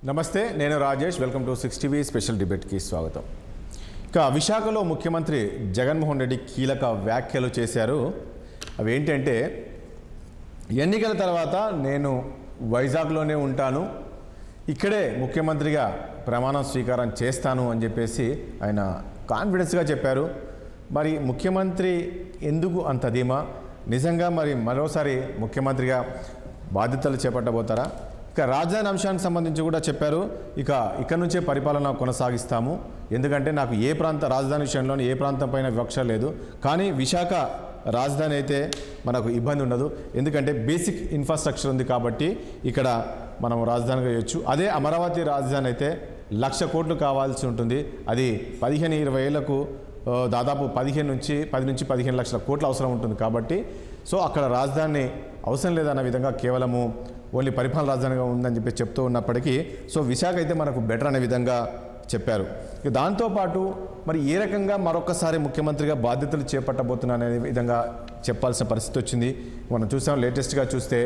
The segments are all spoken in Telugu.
నమస్తే, నేను Rajesh. Welcome to 6TV special డిబేట్కి స్వాగతం. ఇక విశాఖలో ముఖ్యమంత్రి జగన్మోహన్ రెడ్డి కీలక వ్యాఖ్యలు చేశారు. అవి ఏంటంటే, ఎన్నికల తర్వాత నేను వైజాగ్లోనే ఉంటాను, ఇక్కడే ముఖ్యమంత్రిగా ప్రమాణ స్వీకారం చేస్తాను అని చెప్పేసి ఆయన కాన్ఫిడెన్స్గా చెప్పారు. మరి ముఖ్యమంత్రి ఎందుకు అంత ధీమా? నిజంగా మరి మరోసారి ముఖ్యమంత్రిగా బాధ్యతలు చేపట్టబోతారా? ఇక రాజధాని అంశానికి సంబంధించి కూడా చెప్పారు. ఇక్కడ నుంచే పరిపాలన కొనసాగిస్తాము, ఎందుకంటే నాకు రాజధాని విషయంలోని ఏ ప్రాంతం పైన వివక్ష లేదు, కానీ విశాఖ రాజధాని అయితే మనకు ఇబ్బంది ఉండదు, ఎందుకంటే బేసిక్ ఇన్ఫ్రాస్ట్రక్చర్ ఉంది కాబట్టి ఇక్కడ మనం రాజధానిగా చేయొచ్చు. అదే అమరావతి రాజధాని అయితే 1,00,000 కోట్లు కావాల్సి ఉంటుంది. అది 15-20 ఏళ్లకు దాదాపు 10 నుంచి 15 లక్షల కోట్ల అవసరం ఉంటుంది కాబట్టి అక్కడ రాజధాని అవసరం లేదన్న విధంగా కేవలము ఓన్లీ పరిపాలన రాజధానిగా ఉందని చెప్పి చెప్తూ ఉన్నప్పటికీ విశాఖ అయితే మనకు బెటర్ అనే విధంగా చెప్పారు. దాంతోపాటు మరి ఏ రకంగా మరొకసారి ముఖ్యమంత్రిగా బాధ్యతలు చేపట్టబోతున్నా అనే విధంగా చెప్పాల్సిన పరిస్థితి వచ్చింది. మనం చూసాం, లేటెస్ట్గా చూస్తే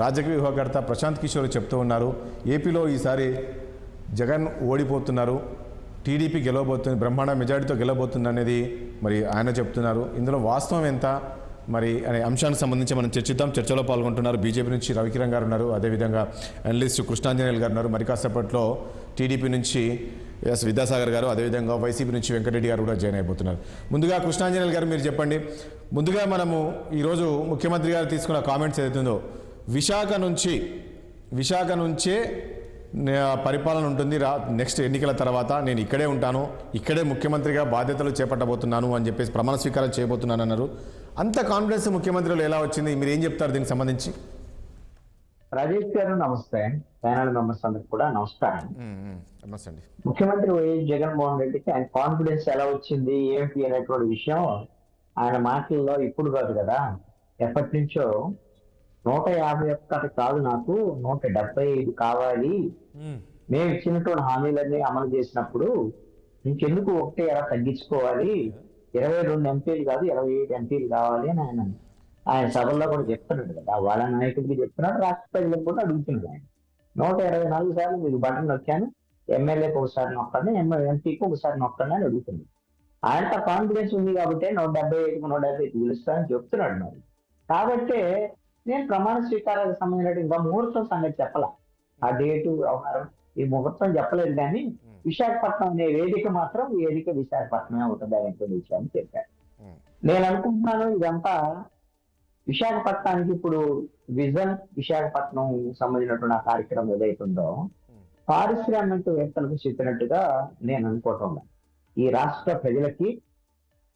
రాజకీయ వ్యూహకర్త ప్రశాంత్ కిషోర్ చెప్తూ ఉన్నారు, ఏపీలో ఈసారి జగన్ ఓడిపోతున్నారు, టీడీపీ గెలవబోతుంది, బ్రహ్మాండ మెజారిటీతో గెలవబోతుంది అనేది మరి ఆయన చెప్తున్నారు. ఇందులో వాస్తవం ఎంత మరి అనే అంశానికి సంబంధించి మనం చర్చిద్దాం. చర్చలో పాల్గొంటున్నారు బీజేపీ నుంచి రవికిరణ్ గారు ఉన్నారు, అదేవిధంగా అనలిస్ట్ కృష్ణాంజనేయులు గారు ఉన్నారు, మరి కాసేపట్లో టీడీపీ నుంచి విద్యాసాగర్ గారు, అదేవిధంగా వైసీపీ నుంచి వెంకటరెడ్డి గారు కూడా జాయిన్ అయిపోతున్నారు. ముందుగా కృష్ణాంజనేయులు గారు మీరు చెప్పండి, ముందుగా మనము ఈరోజు ముఖ్యమంత్రి గారు తీసుకున్న కామెంట్స్ ఏదైతుందో, విశాఖ నుంచే పరిపాలన ఉంటుంది, నెక్స్ట్ ఎన్నికల తర్వాత నేను ఇక్కడే ఉంటాను, ఇక్కడే ముఖ్యమంత్రిగా బాధ్యతలు చేపట్టబోతున్నాను అని చెప్పేసి ప్రమాణ స్వీకారం చేయబోతున్నాను అన్నారు. అంత కాన్ఫిడెన్స్ ముఖ్యమంత్రిలో ఎలా వచ్చింది? మీరు ఏం చెప్తారు దీనికి సంబంధించి? రాజేష్ గారు నమస్తే, ప్యానల్ మెంబర్స్ అందరికి కూడా నమస్కారం. నమస్తే అండి. ముఖ్యమంత్రి వైఎస్ జగన్మోహన్ రెడ్డికి ఆయన కాన్ఫిడెన్స్ ఎలా వచ్చింది ఏమిటి అనేటువంటి విషయం ఆయన మాటల్లో ఇప్పుడు కాదు కదా, ఎప్పటి నుంచో 151 కాదు, నాకు 175 కావాలి, మేము ఇచ్చినటువంటి హామీలన్నీ అమలు చేసినప్పుడు ఇంకెందుకు ఒకటే ఎలా తగ్గించుకోవాలి, 22 ఎంపీలు కాదు 28 ఎంపీలు కావాలి అని ఆయన సభల్లో కూడా చెప్తున్నాడు కదా, వాళ్ళ నాయకుడికి చెప్తున్నాడు, రాష్ట్ర ప్రజలకు కూడా అడుగుతున్నాడు. ఆయన 124 సార్లు మీకు బటన్ నొక్కాను, ఎమ్మెల్యేకి ఒకసారి నొక్కండి, ఎంపీకి ఒకసారి నొక్కండి అని అడుగుతుంది. ఆయనతో కాన్ఫిడెన్స్ ఉంది కాబట్టి 175 పిలుస్తానని చెప్తున్నాడు. మరి కాబట్టి నేను ప్రమాణ స్వీకారానికి సంబంధించిన ఇంకా ముహూర్తం సంగతి చెప్పాల, ఆ డేటు వ్యవహారం ఈ ముహూర్తం చెప్పలేదు, కానీ విశాఖపట్నం అనే వేదిక మాత్రం వేదిక విశాఖపట్నమే అవుతుంది అనేటువంటి విషయాన్ని చెప్పారు. నేను అనుకుంటున్నాను ఇదంతా విశాఖపట్నానికి ఇప్పుడు విజన్ విశాఖపట్నం సంబంధించినటువంటి ఆ కార్యక్రమం ఏదైతుందో పారిశ్రామికవేత్తలకు చెప్పినట్టుగా నేను అనుకోవటం. ఈ రాష్ట్ర ప్రజలకి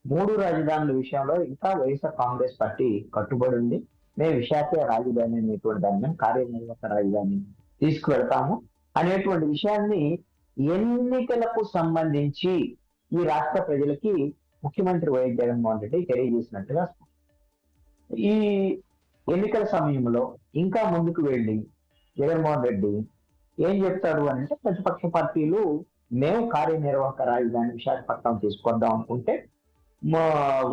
3 రాజధానుల విషయంలో ఇంకా వైఎస్ఆర్ కాంగ్రెస్ పార్టీ కట్టుబడి ఉంది. మేము విశాఖ రాజధాని అనేటువంటి దాన్ని కార్యనిర్వాహక రాజధాని తీసుకువెళ్తాము అనేటువంటి విషయాన్ని ఎన్నికలకు సంబంధించి ఈ రాష్ట్ర ప్రజలకి ముఖ్యమంత్రి వైఎస్ జగన్మోహన్ రెడ్డి తెలియజేసినట్టుగా ఈ ఎన్నికల సమయంలో ఇంకా ముందుకు వెళ్ళి జగన్మోహన్ రెడ్డి ఏం చెప్తాడు అని అంటే, ప్రతిపక్ష పార్టీలు మేము కార్యనిర్వాహక రాజధాని విశాఖపట్నం తీసుకొద్దాం అనుకుంటే, మా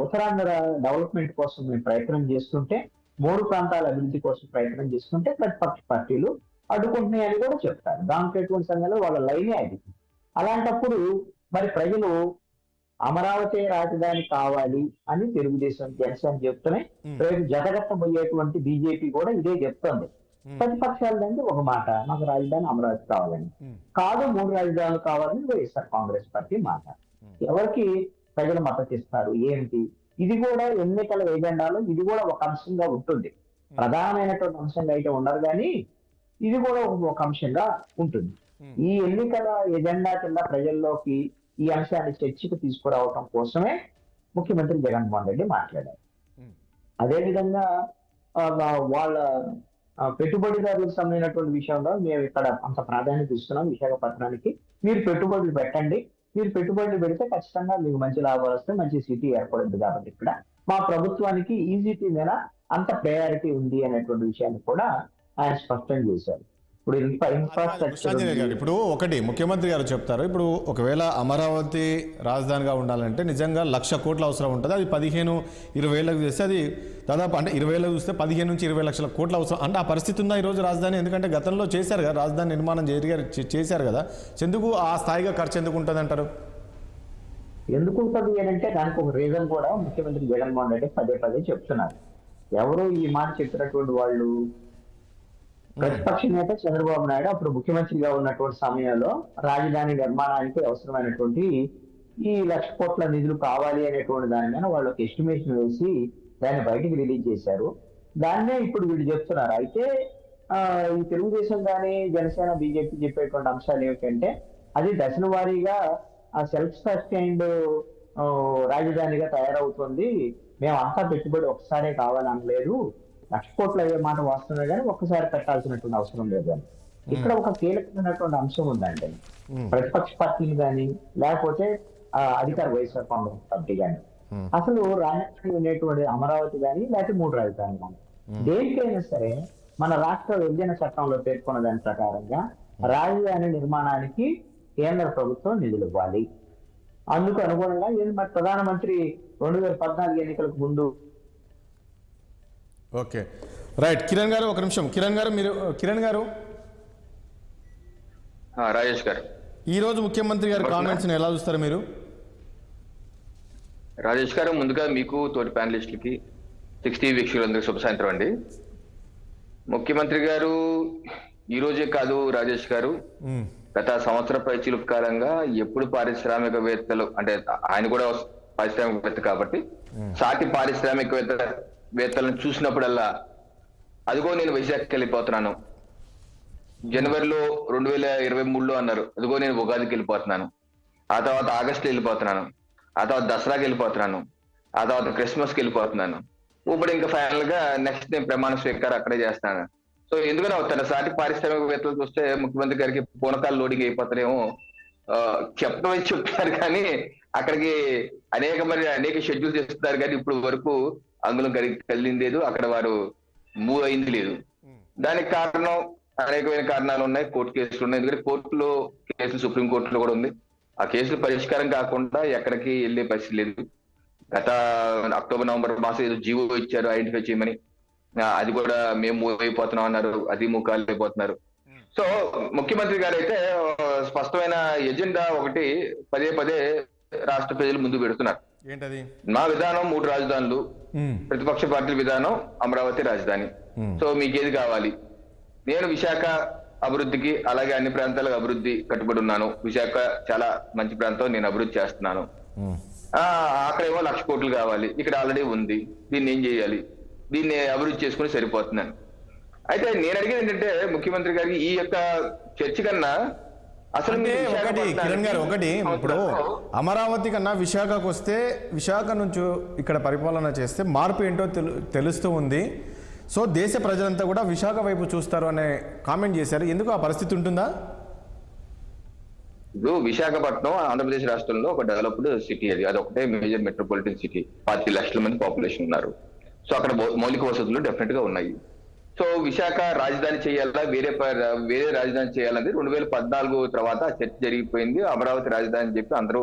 ఉత్తరాంధ్ర డెవలప్మెంట్ కోసం మేము ప్రయత్నం చేస్తుంటే, 3 ప్రాంతాల అభివృద్ధి కోసం ప్రయత్నం చేస్తుంటే ప్రతిపక్ష పార్టీలు అడ్డుకుంటున్నాయని కూడా చెప్తారు. దాంట్లో ఎటువంటి సంఘంలో వాళ్ళ లైనే అది. అలాంటప్పుడు మరి ప్రజలు అమరావతి రాజధాని కావాలి అని తెలుగుదేశం జనసేన చెప్తున్నాయి, రేపు జతగట్టబోయేటువంటి బీజేపీ కూడా ఇదే చెప్తుంది. ప్రతిపక్షాలంటే ఒక మాట, మాకు రాజధాని అమరావతి కావాలని కాదు, 3 రాజధానులు కావాలని వైఎస్ఆర్ కాంగ్రెస్ పార్టీ మాట. ఎవరికి ప్రజలు మద్దతు ఇస్తారు ఏమిటి? ఇది కూడా ఎన్నికల ఎజెండాలో ఇది కూడా ఒక అంశంగా ఉంటుంది. ప్రధానమైనటువంటి అంశంగా అయితే ఉండరు, కానీ ఇది కూడా ఒక అంశంగా ఉంటుంది. ఈ ఎన్నికల ఎజెండా కింద ప్రజల్లోకి ఈ అంశాన్ని చర్చకు తీసుకురావటం కోసమే ముఖ్యమంత్రి జగన్మోహన్ రెడ్డి మాట్లాడారు. అదేవిధంగా వాళ్ళ పెట్టుబడిదారులకు సంబంధించినటువంటి విషయంలో మేము ఇక్కడ అంత ప్రాధాన్యత ఇస్తున్నాం విశాఖపట్నానికి, మీరు పెట్టుబడులు పెట్టండి, మీరు పెట్టుబడులు పెడితే ఖచ్చితంగా మీకు మంచి లాభాలు వస్తాయి, మంచి సిటీ ఏర్పడుతుంది, కాబట్టి ఇక్కడ మా ప్రభుత్వానికి ఈ సిటీ మీద అంత ప్రయారిటీ ఉంది అనేటువంటి విషయాన్ని కూడా ఆయన స్పష్టం చేశారు. ఇప్పుడు కృష్ణాంజనేయ ఇన్ఫ్రాస్ట్రక్చర్ గారు, ఇప్పుడు ఒకటి ముఖ్యమంత్రి గారు చెప్తారు, ఇప్పుడు ఒకవేళ అమరావతి రాజధానిగా ఉండాలంటే నిజంగా 1,00,000 కోట్ల అవసరం ఉంటుంది. అది 15-20 ఏళ్ళకి చేస్తే అది దాదాపు అంటే 20 ఏళ్ళకి చూస్తే 15 నుంచి 20 లక్షల కోట్ల అవసరం. అంటే ఆ పరిస్థితి ఉందా ఈరోజు రాజధాని? ఎందుకంటే గతంలో చేశారు కదా, రాజధాని నిర్మాణం చేశారు కదా, ఎందుకు ఆ స్థాయిగా ఖర్చు ఎందుకు ఉంటుంది అంటారు? ఎందుకు ఉంటుంది అంటే దానికి ఒక రీజన్ కూడా ముఖ్యమంత్రి జగన్మోహన్ రెడ్డి పదే పదే చెప్తున్నారు. ఎవరు ఈ మాట చెప్పినటువంటి వాళ్ళు? ప్రతిపక్ష నేత చంద్రబాబు నాయుడు అప్పుడు ముఖ్యమంత్రిగా ఉన్నటువంటి సమయంలో రాజధాని నిర్మాణానికి అవసరమైనటువంటి ఈ 1,00,000 కోట్ల నిధులు కావాలి అనేటువంటి దాని మీద వాళ్ళు ఒక ఎస్టిమేషన్ వేసి దాన్ని బయటికి రిలీజ్ చేశారు. దాన్నే ఇప్పుడు వీళ్ళు చెప్తున్నారు. అయితే ఈ తెలుగుదేశం కానీ జనసేన బీజేపీ చెప్పేటువంటి అంశాలు ఏమిటంటే అది దశల వారీగా ఆ సెల్ఫ్ సస్టైన్డ్ రాజధానిగా తయారవుతుంది. మేము అంతా పెట్టుబడి ఒకసారే కావాలనలేదు, 1,00,000 కోట్లు అయ్యే మాట వస్తుంది కానీ ఒక్కసారి పెట్టాల్సినటువంటి అవసరం లేదు అని. ఇక్కడ ఒక కీలకమైనటువంటి అంశం ఉందండి. ప్రతిపక్ష పార్టీలు కానీ లేకపోతే అధికార వైఎస్ఆర్ కాంగ్రెస్ పార్టీ కానీ అసలు రాజధాని ఉండేటువంటి అమరావతి కానీ లేకపోతే 3 రాజధానులు కానీ దేనికైనా సరే మన రాష్ట్ర విభజన చట్టంలో పేర్కొన్న దాని ప్రకారంగా రాజధాని నిర్మాణానికి కేంద్ర ప్రభుత్వం నిధులు ఇవ్వాలి. అందుకు అనుగుణంగా మరి ప్రధానమంత్రి 2014 ఎన్నికలకు ముందు. Okay, right. కిరణ్ గారు ఒక నిమిషం. కిరణ్ గారు రాజేష్ గారు, ఈ రోజు ముఖ్యమంత్రి గారి కామెంట్స్ ఎలా చూస్తారు మీరు? రాజేష్ గారు, ముందుగా మీకు తోటి ప్యానలిస్టులకి 60 వీక్షకులందరికీ శుభ సాయంత్రం అండి. ముఖ్యమంత్రి గారు ఈ రోజే కాదు రాజేష్ గారు, గత సంవత్సర పైచిలుపు కాలంగా ఎప్పుడు పారిశ్రామికవేత్తలు అంటే ఆయన కూడా పారిశ్రామికవేత్త కాబట్టి సాటి పారిశ్రామికవేత్తలను చూసినప్పుడల్లా అదిగో నేను వైజాగ్కి వెళ్ళిపోతున్నాను, జనవరిలో 2023లో అన్నారు అదిగో నేను ఉగాదికి వెళ్ళిపోతున్నాను, ఆ తర్వాత ఆగస్టులో వెళ్ళిపోతున్నాను, ఆ తర్వాత దసరాకి వెళ్ళిపోతున్నాను, ఆ తర్వాత క్రిస్మస్కి వెళ్ళిపోతున్నాను, ఇప్పుడు ఇంకా ఫైనల్ గా నెక్స్ట్ నేను ప్రమాణ స్వీకారం అక్కడే చేస్తాను. సో ఎందుకని తన సాటి పారిశ్రామికవేత్తలు చూస్తే ముఖ్యమంత్రి గారికి పూనకాలు లోడింగ్ అయిపోతారేమో చెప్పడం చెప్తారు కానీ అక్కడికి అనేక షెడ్యూల్స్ ఇస్తున్నారు కానీ ఇప్పుడు వరకు అంగుళం కలిగింది లేదు, అక్కడ వారు మూవ్ అయింది లేదు. దానికి కారణం అనేకమైన కారణాలు ఉన్నాయి. కోర్టు కేసులు ఉన్నాయి, ఎందుకంటే కోర్టులో కేసులు సుప్రీంకోర్టులో కూడా ఉంది. ఆ కేసులు పరిష్కారం కాకుండా ఎక్కడికి వెళ్ళే పరిస్థితి లేదు. గత అక్టోబర్ నవంబర్ మాసం ఏదో జీవో ఇచ్చారు ఐడెంటిఫై చేయమని, అది కూడా మేము మూవ్ అయిపోతున్నాం అన్నారు, అది ముఖాలు అయిపోతున్నారు. సో ముఖ్యమంత్రి గారు అయితే స్పష్టమైన ఎజెండా ఒకటి పదే రాష్ట్ర ప్రజలు ముందు పెడుతున్నారు. ఏంటది? మా విధానం 3 రాజధానులు, ప్రతిపక్ష పార్టీల విధానం అమరావతి రాజధాని. సో మీకేది కావాలి? నేను విశాఖ అభివృద్ధికి అలాగే అన్ని ప్రాంతాలకు అభివృద్ధి కట్టుబడి ఉన్నాను. విశాఖ చాలా మంచి ప్రాంతం, నేను అభివృద్ధి చేస్తున్నాను. అక్కడేమో 1,00,000 కోట్లు కావాలి, ఇక్కడ ఆల్రెడీ ఉంది, దీన్ని ఏం చేయాలి? దీన్ని అభివృద్ధి చేసుకుని సరిపోతున్నాను. అయితే నేను అడిగేది ఏంటంటే ముఖ్యమంత్రి గారికి ఈ యొక్క చర్చ కన్నా అసలు కిరణ్ గారు ఒకటి, ఇప్పుడు అమరావతి కన్నా విశాఖకు వస్తే విశాఖ నుంచి ఇక్కడ పరిపాలన చేస్తే మార్పు ఏంటో తెలుస్తూ ఉంది. సో దేశ ప్రజలంతా కూడా విశాఖ వైపు చూస్తారు అనే కామెంట్ చేశారు. ఎందుకు ఆ పరిస్థితి ఉంటుందా? ఇప్పుడు విశాఖపట్నం ఆంధ్రప్రదేశ్ రాష్ట్రంలో ఒక డెవలప్డ్ సిటీ, అది ఒకటే మేజర్ మెట్రోపాలిటన్ సిటీ, 40 లక్షల మంది పాపులేషన్ ఉన్నారు. సో అక్కడ మౌలిక వసతులు డెఫినెట్ గా ఉన్నాయి. సో విశాఖ రాజధాని చేయాలా వేరే రాజధాని చేయాలనేది 2014 తర్వాత చర్చ జరిగిపోయింది. అమరావతి రాజధాని అని చెప్పి అందరూ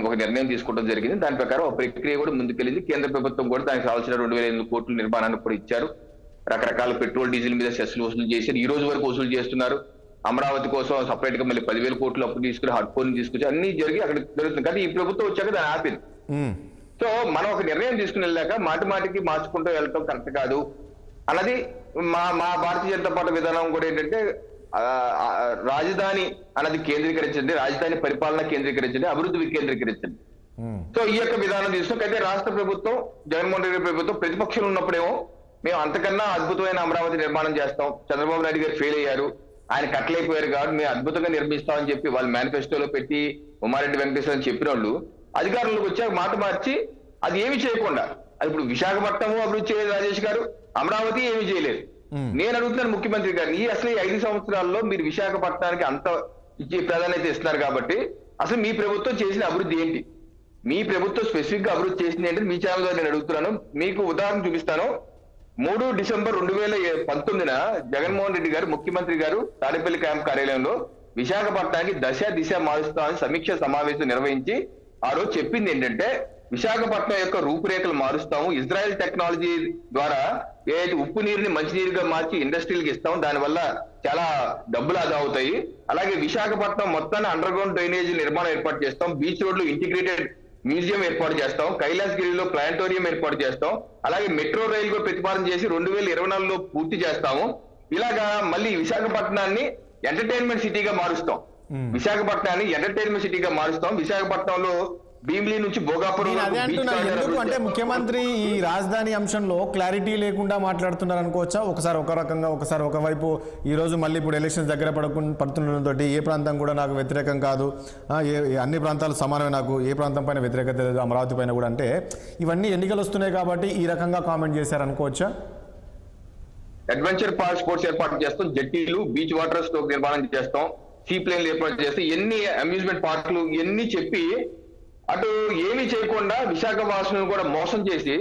ఒక నిర్ణయం తీసుకోవడం జరిగింది. దాని ప్రకారం ఒక ప్రక్రియ కూడా ముందుకెళ్ళింది. కేంద్ర ప్రభుత్వం కూడా దానికి కావాల్సిన 2,800 కోట్ల నిర్మాణానికి కూడా ఇచ్చారు. రకరకాల పెట్రోల్ డీజిల్ మీద సెస్లు వసూలు చేశారు, ఈ రోజు వరకు వసూలు చేస్తున్నారు. అమరావతి కోసం సపరేట్ గా మళ్ళీ 10,000 కోట్లు అప్పు తీసుకుని హడ్కోని తీసుకొచ్చి అన్ని జరిగి అక్కడ జరుగుతుంది. కానీ ఈ ప్రభుత్వం వచ్చాక దాన్ని ఆపింది. సో మనం ఒక నిర్ణయం తీసుకుని వెళ్ళాక మాటికి మార్చుకుంటూ వెళ్ళటం కరెక్ట్ కాదు అన్నది మా భారతీయ జనతా పార్టీ విధానం కూడా ఏంటంటే రాజధాని అన్నది కేంద్రీకరించండి, రాజధాని పరిపాలన కేంద్రీకరించండి, అభివృద్ధి వికేంద్రీకరించండి. సో ఈ యొక్క విధానం తీసుకుని రాష్ట్ర ప్రభుత్వం జగన్మోహన్ రెడ్డి ప్రభుత్వం ప్రతిపక్షంలో ఉన్నప్పుడేమో మేము అంతకన్నా అద్భుతమైన అమరావతి నిర్మాణం చేస్తాం, చంద్రబాబు నాయుడు గారు ఫెయిల్ అయ్యారు, ఆయన కట్టలేకపోయారు కాబట్టి మేము అద్భుతంగా నిర్మిస్తామని చెప్పి వాళ్ళు మేనిఫెస్టోలో పెట్టి ఉమారెడ్డి వెంకటేశ్వర అని చెప్పిన వాళ్ళు అధికారంలోకి వచ్చాక మాట మార్చి అది ఏమి చేయకుండా ఇప్పుడు విశాఖపట్నము అభివృద్ధి చేయలేదు రాజేష్ గారు, అమరావతి ఏమీ చేయలేదు. నేను అడుగుతున్నాను ముఖ్యమంత్రి గారిని, అసలు ఈ 5 సంవత్సరాల్లో మీరు విశాఖపట్నానికి అంత ఇచ్చే ప్రాధాన్యత ఇస్తున్నారు కాబట్టి అసలు మీ ప్రభుత్వం చేసిన అభివృద్ధి ఏంటి? మీ ప్రభుత్వం స్పెసిఫిక్ గా అభివృద్ధి చేసింది ఏంటంటే మీ ఛానల్ ద్వారా నేను అడుగుతున్నాను. మీకు ఉదాహరణ చూపిస్తాను. 3 డిసెంబర్ 2019 జగన్మోహన్ రెడ్డి గారు ముఖ్యమంత్రి గారు తాడేపల్లి క్యాంప్ కార్యాలయంలో విశాఖపట్నానికి దిశ మారుస్తామని సమీక్ష సమావేశం నిర్వహించి ఆ రోజు చెప్పింది ఏంటంటే విశాఖపట్నం యొక్క రూపురేఖలు మారుస్తాము, ఇజ్రాయెల్ టెక్నాలజీ ద్వారా ఏదైతే ఉప్పు నీరుని మంచినీరుగా మార్చి ఇండస్ట్రీలకు ఇస్తాం, దానివల్ల చాలా డబ్బులు ఆదా అవుతాయి. అలాగే విశాఖపట్నం మొత్తాన్ని అండర్ గ్రౌండ్ డ్రైనేజ్ నిర్మాణం ఏర్పాటు చేస్తాం, బీచ్ రోడ్లు ఇంటిగ్రేటెడ్ మ్యూజియం ఏర్పాటు చేస్తాం, కైలాసగిరిలో ప్లానిటోరియం ఏర్పాటు చేస్తాం, అలాగే మెట్రో రైలు కూడా ప్రతిపాదన చేసి 2024లో పూర్తి చేస్తాము. ఇలాగా మళ్ళీ విశాఖపట్నాన్ని ఎంటర్టైన్మెంట్ సిటీగా మారుస్తాం. విశాఖపట్నాన్ని ఎంటర్టైన్మెంట్ సిటీగా మారుస్తాం. విశాఖపట్నంలో భీమిలి నుంచి భోగాపురం అదే అంటున్నా. ఎందుకు అంటే ముఖ్యమంత్రి ఈ రాజధాని అంశంలో క్లారిటీ లేకుండా మాట్లాడుతున్నారు అనుకోవచ్చా? ఒకసారి ఒక రకంగా, ఒకసారి ఒకవైపు. ఈ రోజు మళ్ళీ ఇప్పుడు ఎలక్షన్స్ దగ్గర పడుతుండడంతో ఏ ప్రాంతం కూడా నాకు వ్యతిరేకం కాదు, అన్ని ప్రాంతాలు సమానమే, నాకు ఏ ప్రాంతం పైన వ్యతిరేకత లేదు, అమరావతి పైన కూడా. అంటే ఇవన్నీ ఎన్నికలు వస్తున్నాయి కాబట్టి ఈ రకంగా కామెంట్ చేశారు అనుకోవచ్చా? అడ్వెంచర్ పార్క్ స్పోర్ట్స్ ఏర్పాటు చేస్తాం, జట్టీలు, బీచ్ వాటర్ స్టోక్ నిర్మాణం చేస్తాం, సీ ప్లేన్లు ఏర్పాటు చేస్తాం, ఎన్ని అమ్యూజ్మెంట్ పార్కులు ఇవన్నీ చెప్పి అటు ఏమీ చేయకుండా విశాఖ వాసులను కూడా మోసం చేసి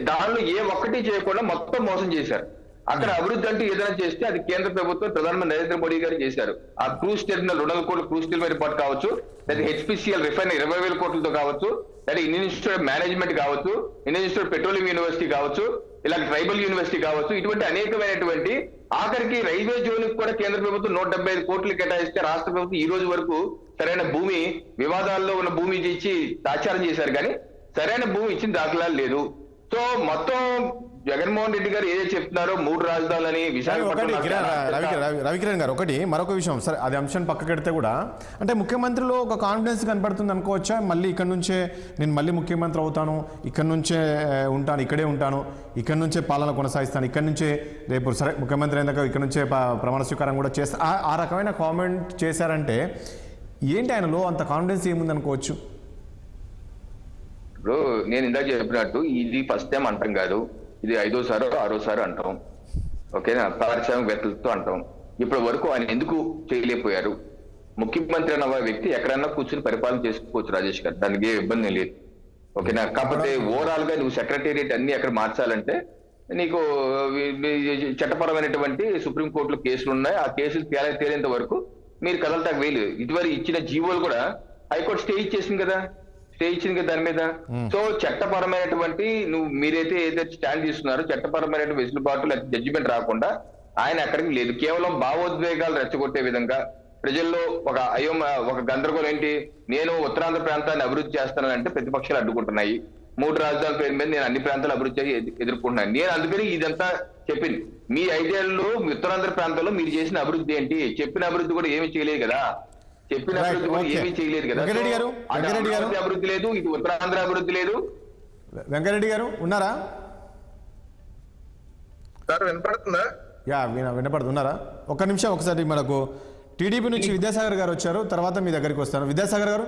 దానిలో ఏ ఒక్కటి చేయకుండా మొత్తం మోసం చేశారు. అక్కడ అభివృద్ధి అంటే ఏదైనా చేస్తే అది కేంద్ర ప్రభుత్వం ప్రధానమంత్రి నరేంద్ర మోడీ గారు చేశారు. ఆ క్రూజ్ టెర్మినల్ 200 కోట్ల క్రూజ్ టెర్మినల్ ఏర్పాటు కావచ్చు, లేదా హెచ్పిసిఎల్ రిఫైనరీ 20,000 కోట్లతో కావచ్చు, లేదా ఇండియన్ ఇన్స్టిట్యూట్ ఆఫ్ మేనేజ్మెంట్ కావచ్చు, ఇండియన్ ఇన్స్టిట్యూట్ పెట్రోలియం యూనివర్సిటీ కావచ్చు, ఇలా ట్రైబల్ యూనివర్సిటీ కావచ్చు, ఇటువంటి అనేకమైనటువంటి, ఆఖరికి రైల్వే జోన్కి కూడా కేంద్ర ప్రభుత్వం 175 కోట్లు కేటాయిస్తే రాష్ట్ర ప్రభుత్వం ఈ రోజు వరకు సరైన భూమి, వివాదాల్లో ఉన్న భూమి ఇచ్చి తాచారం చేశారు, కానీ సరైన భూమి ఇచ్చిన దాఖలాలు లేదు. సో మొత్తం జగన్మోహన్ రెడ్డి గారు ఏదైతే చెప్తున్నారో 3 రాజధానులని రవికిరణ్ గారు, ఒకటి మరొక విషయం, సరే అది అంశం పక్కకెడితే కూడా అంటే ముఖ్యమంత్రిలో ఒక కాన్ఫిడెన్స్ కనపడుతుంది అనుకోవచ్చా? మళ్ళీ ఇక్కడ నుంచే నేను మళ్ళీ ముఖ్యమంత్రి అవుతాను, ఇక్కడ నుంచే ఉంటాను, ఇక్కడే ఉంటాను, ఇక్కడ నుంచే పాలన కొనసాగిస్తాను, ఇక్కడ నుంచే రేపు సరే ముఖ్యమంత్రి అయినాక ఇక్కడ నుంచే ప్రమాణ స్వీకారం కూడా చేస్తా, ఆ రకమైన కామెంట్ చేశారంటే ఏంటి ఆయనలో అంత కాన్ఫిడెన్స్ ఏముంది అనుకోవచ్చు? ఇప్పుడు నేను ఇందాక చెప్పినట్టు ఇది ఫస్ట్ టైం అంటాం కాదు, ఇది 5వ 6వ అంటాం. ఓకేనా? పారిశ్రామికవేత్తలతో అంటాం. ఇప్పటి వరకు ఆయన ఎందుకు చేయలేకపోయారు? ముఖ్యమంత్రి అన్న వ్యక్తి ఎక్కడైనా కూర్చుని పరిపాలన చేసుకోవచ్చు రాజేష్ గారు, దానికి ఏ ఇబ్బంది లేదు. ఓకేనా? కాకపోతే ఓవరాల్ గా నువ్వు సెక్రటేరియట్ అన్ని అక్కడ మార్చాలంటే నీకు చట్టపరమైనటువంటి సుప్రీంకోర్టులో కేసులు ఉన్నాయి. ఆ కేసులు తేలేంత వరకు మీరు కదలటానికి వేయలేదు. ఇటువరకు ఇచ్చిన జీవోలు కూడా హైకోర్టు స్టే ఇచ్చేసింది కదా దాని మీద. సో చట్టపరమైనటువంటి మీరైతే ఏదైతే స్టాండ్ తీసుకున్నారో చట్టపరమైనటువంటి వెసులుబాటు లేదా జడ్జిమెంట్ రాకుండా ఆయన అక్కడికి లేదు. కేవలం భావోద్వేగాలు రెచ్చగొట్టే విధంగా ప్రజల్లో ఒక గందరగోళం ఏంటి, నేను ఉత్తరాంధ్ర ప్రాంతాన్ని అభివృద్ధి చేస్తానంటే ప్రతిపక్షాలు అడ్డుకుంటున్నాయి. 3 రాజధానుల పేరు మీద నేను అన్ని ప్రాంతాలు అభివృద్ధి ఎదుర్కొంటున్నాను. నేను అందుకని ఇదంతా చెప్పింది. మీ 5 ఏళ్లలో ఉత్తరాంధ్ర ప్రాంతంలో మీరు చేసిన అభివృద్ధి ఏంటి? చెప్పిన అభివృద్ధి కూడా ఏమీ చేయలేదు కదా, చెప్పిన అభివృద్ధి కూడా ఏమీ చేయలేదు కదా. అభివృద్ధి లేదు, ఇటు ఉత్తరాంధ్ర అభివృద్ధి లేదు. వెంకరెడ్డి గారు ఉన్నారా? వినపడుతుందా? వినపడుతున్నారా? ఒక్క నిమిషం, ఒకసారి మనకు టీడీపీ నుంచి విద్యాసాగర్ గారు వచ్చారు, తర్వాత మీ దగ్గరికి వస్తాను. విద్యాసాగర్ గారు,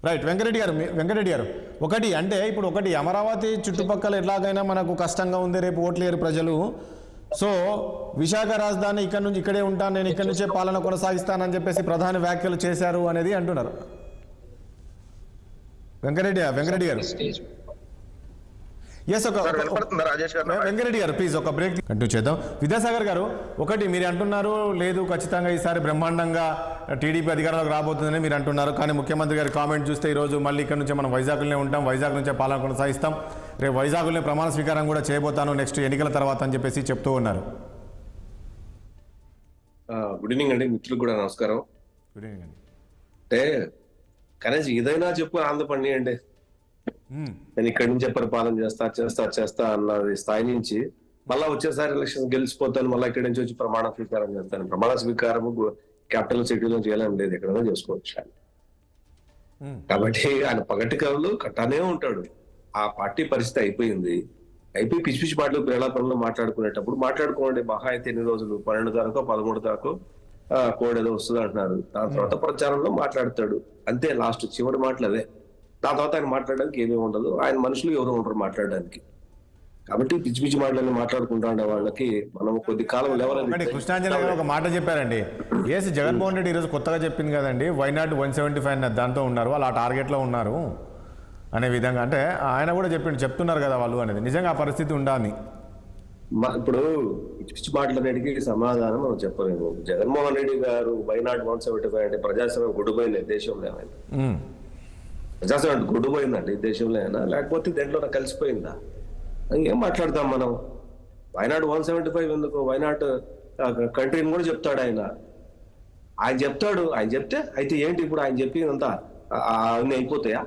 రైట్. వెంకరెడ్డి గారు ఒకటి అంటే ఇప్పుడు అమరావతి చుట్టుపక్కల ఎలాగైనా మనకు కష్టంగా ఉంది, రేపు ఓట్లేరు ప్రజలు. సో విశాఖ రాజధాని ఇక్కడ నుంచి ఇక్కడే ఉంటాను, నేను ఇక్కడ నుంచే పాలన కొనసాగిస్తానని చెప్పేసి ప్రధాని వ్యాఖ్యలు చేశారు అనేది అంటున్నారు. వెంకరెడ్డి గారు ఎస్, వెంకరెడ్డి గారు ప్లీజ్ ఒక బ్రేక్ కంటిన్యూ చేద్దాం. విద్యాసాగర్ గారు, ఒకటి మీరు అంటున్నారు లేదు ఖచ్చితంగా ఈసారి బ్రహ్మాండంగా టీడీపీ అధికారంలోకి రాబోతుందని మీరు అంటున్నారు, కానీ ముఖ్యమంత్రి గారి కామెంట్ చూస్తే ఈరోజు మళ్ళీ ఇక్కడ నుంచి మనం వైజాగ్లోనే ఉంటాం, వైజాగ్ నుంచే పాలన కొనసాగిస్తాం, రేపు వైజాగ్లోనే ప్రమాణ స్వీకారం కూడా చేయబోతాను నెక్స్ట్ ఎన్నికల తర్వాత అని చెప్పేసి చెప్తూ ఉన్నారు. గుడ్ ఈవినింగ్ అండి, మిత్రులకు కూడా నమస్కారం. గుడ్ ఈవినింగ్ అండి. అంటే కనీసం ఏదైనా చెప్పు ఆంధ్రపడి అండి, నేను ఇక్కడి నుంచే పరిపాలన చేస్తా అన్న స్థాయి నుంచి మళ్ళా వచ్చేసారి ఎలక్షన్ గెలిచిపోతాను, మళ్ళీ ఇక్కడి నుంచి వచ్చి ప్రమాణ స్వీకారం చేస్తాను. ప్రమాణ స్వీకారం క్యాపిటల్ సిటీలో చేయాలని లేదు, ఎక్కడైనా చేసుకోవచ్చు. కాబట్టి ఆయన పగటి కవులు కట్టానే ఉంటాడు. ఆ పార్టీ పరిస్థితి అయిపోయి పిచ్చి పిచ్చి పాటలు ప్రేలాపనలో మాట్లాడుకునేటప్పుడు మాట్లాడుకోండి. మహా అయితే ఎన్ని రోజులు 12 దాకో 13 దాకో కోడ్ ఏదో వస్తుంది అంటున్నారు. దాని తర్వాత ప్రచారంలో మాట్లాడతాడు అంతే, లాస్ట్ చివరి మాటలు అదే. దాని తర్వాత ఆయన మాట్లాడడానికి ఏమీ ఉండదు, ఆయన మనుషులు ఎవరు ఉంటారు మాట్లాడడానికి. కాబట్టి పిచ్చి పిచ్చి మాటలన్నీ మాట్లాడుకుంటా ఉండే వాళ్ళకి మనం కొద్ది కాలం లెవెల్. కృష్ణాంజలి గారు ఒక మాట చెప్పారండి, ఏసి జగన్మోహన్ రెడ్డి ఈరోజు కొత్తగా చెప్పింది కదండి, వైనాట్ 175 దాంతో ఉన్నారు, వాళ్ళు ఆ టార్గెట్ లో ఉన్నారు. అనే విధంగా అంటే ఆయన కూడా చెప్తున్నారు కదా వాళ్ళు అనేది నిజంగా ఆ పరిస్థితి ఉండాలని. ఇప్పుడు పిచ్చి మాటలన్నిటికీ సమాధానం మనం చెప్పలేము. జగన్మోహన్ రెడ్డి గారు వైనాట్ 175 అంటే ప్రజాస్వామ్యం గుడిపోయింది దేశంలో ఏమైనా? ప్రజాస్వామ్యం గుడిపోయిందండి దేశంలో అయినా, లేకపోతే దేంట్లో కలిసిపోయిందా? ఏం మాట్లాడతాం మనం? వైనాట్ 175 ఎందుకు? వైనాట్ కంట్రీని కూడా చెప్తాడు ఆయన చెప్తాడు. ఆయన చెప్తే అయితే ఏంటి ఇప్పుడు ఆయన చెప్పిందంతా అన్ని అయిపోతాయా?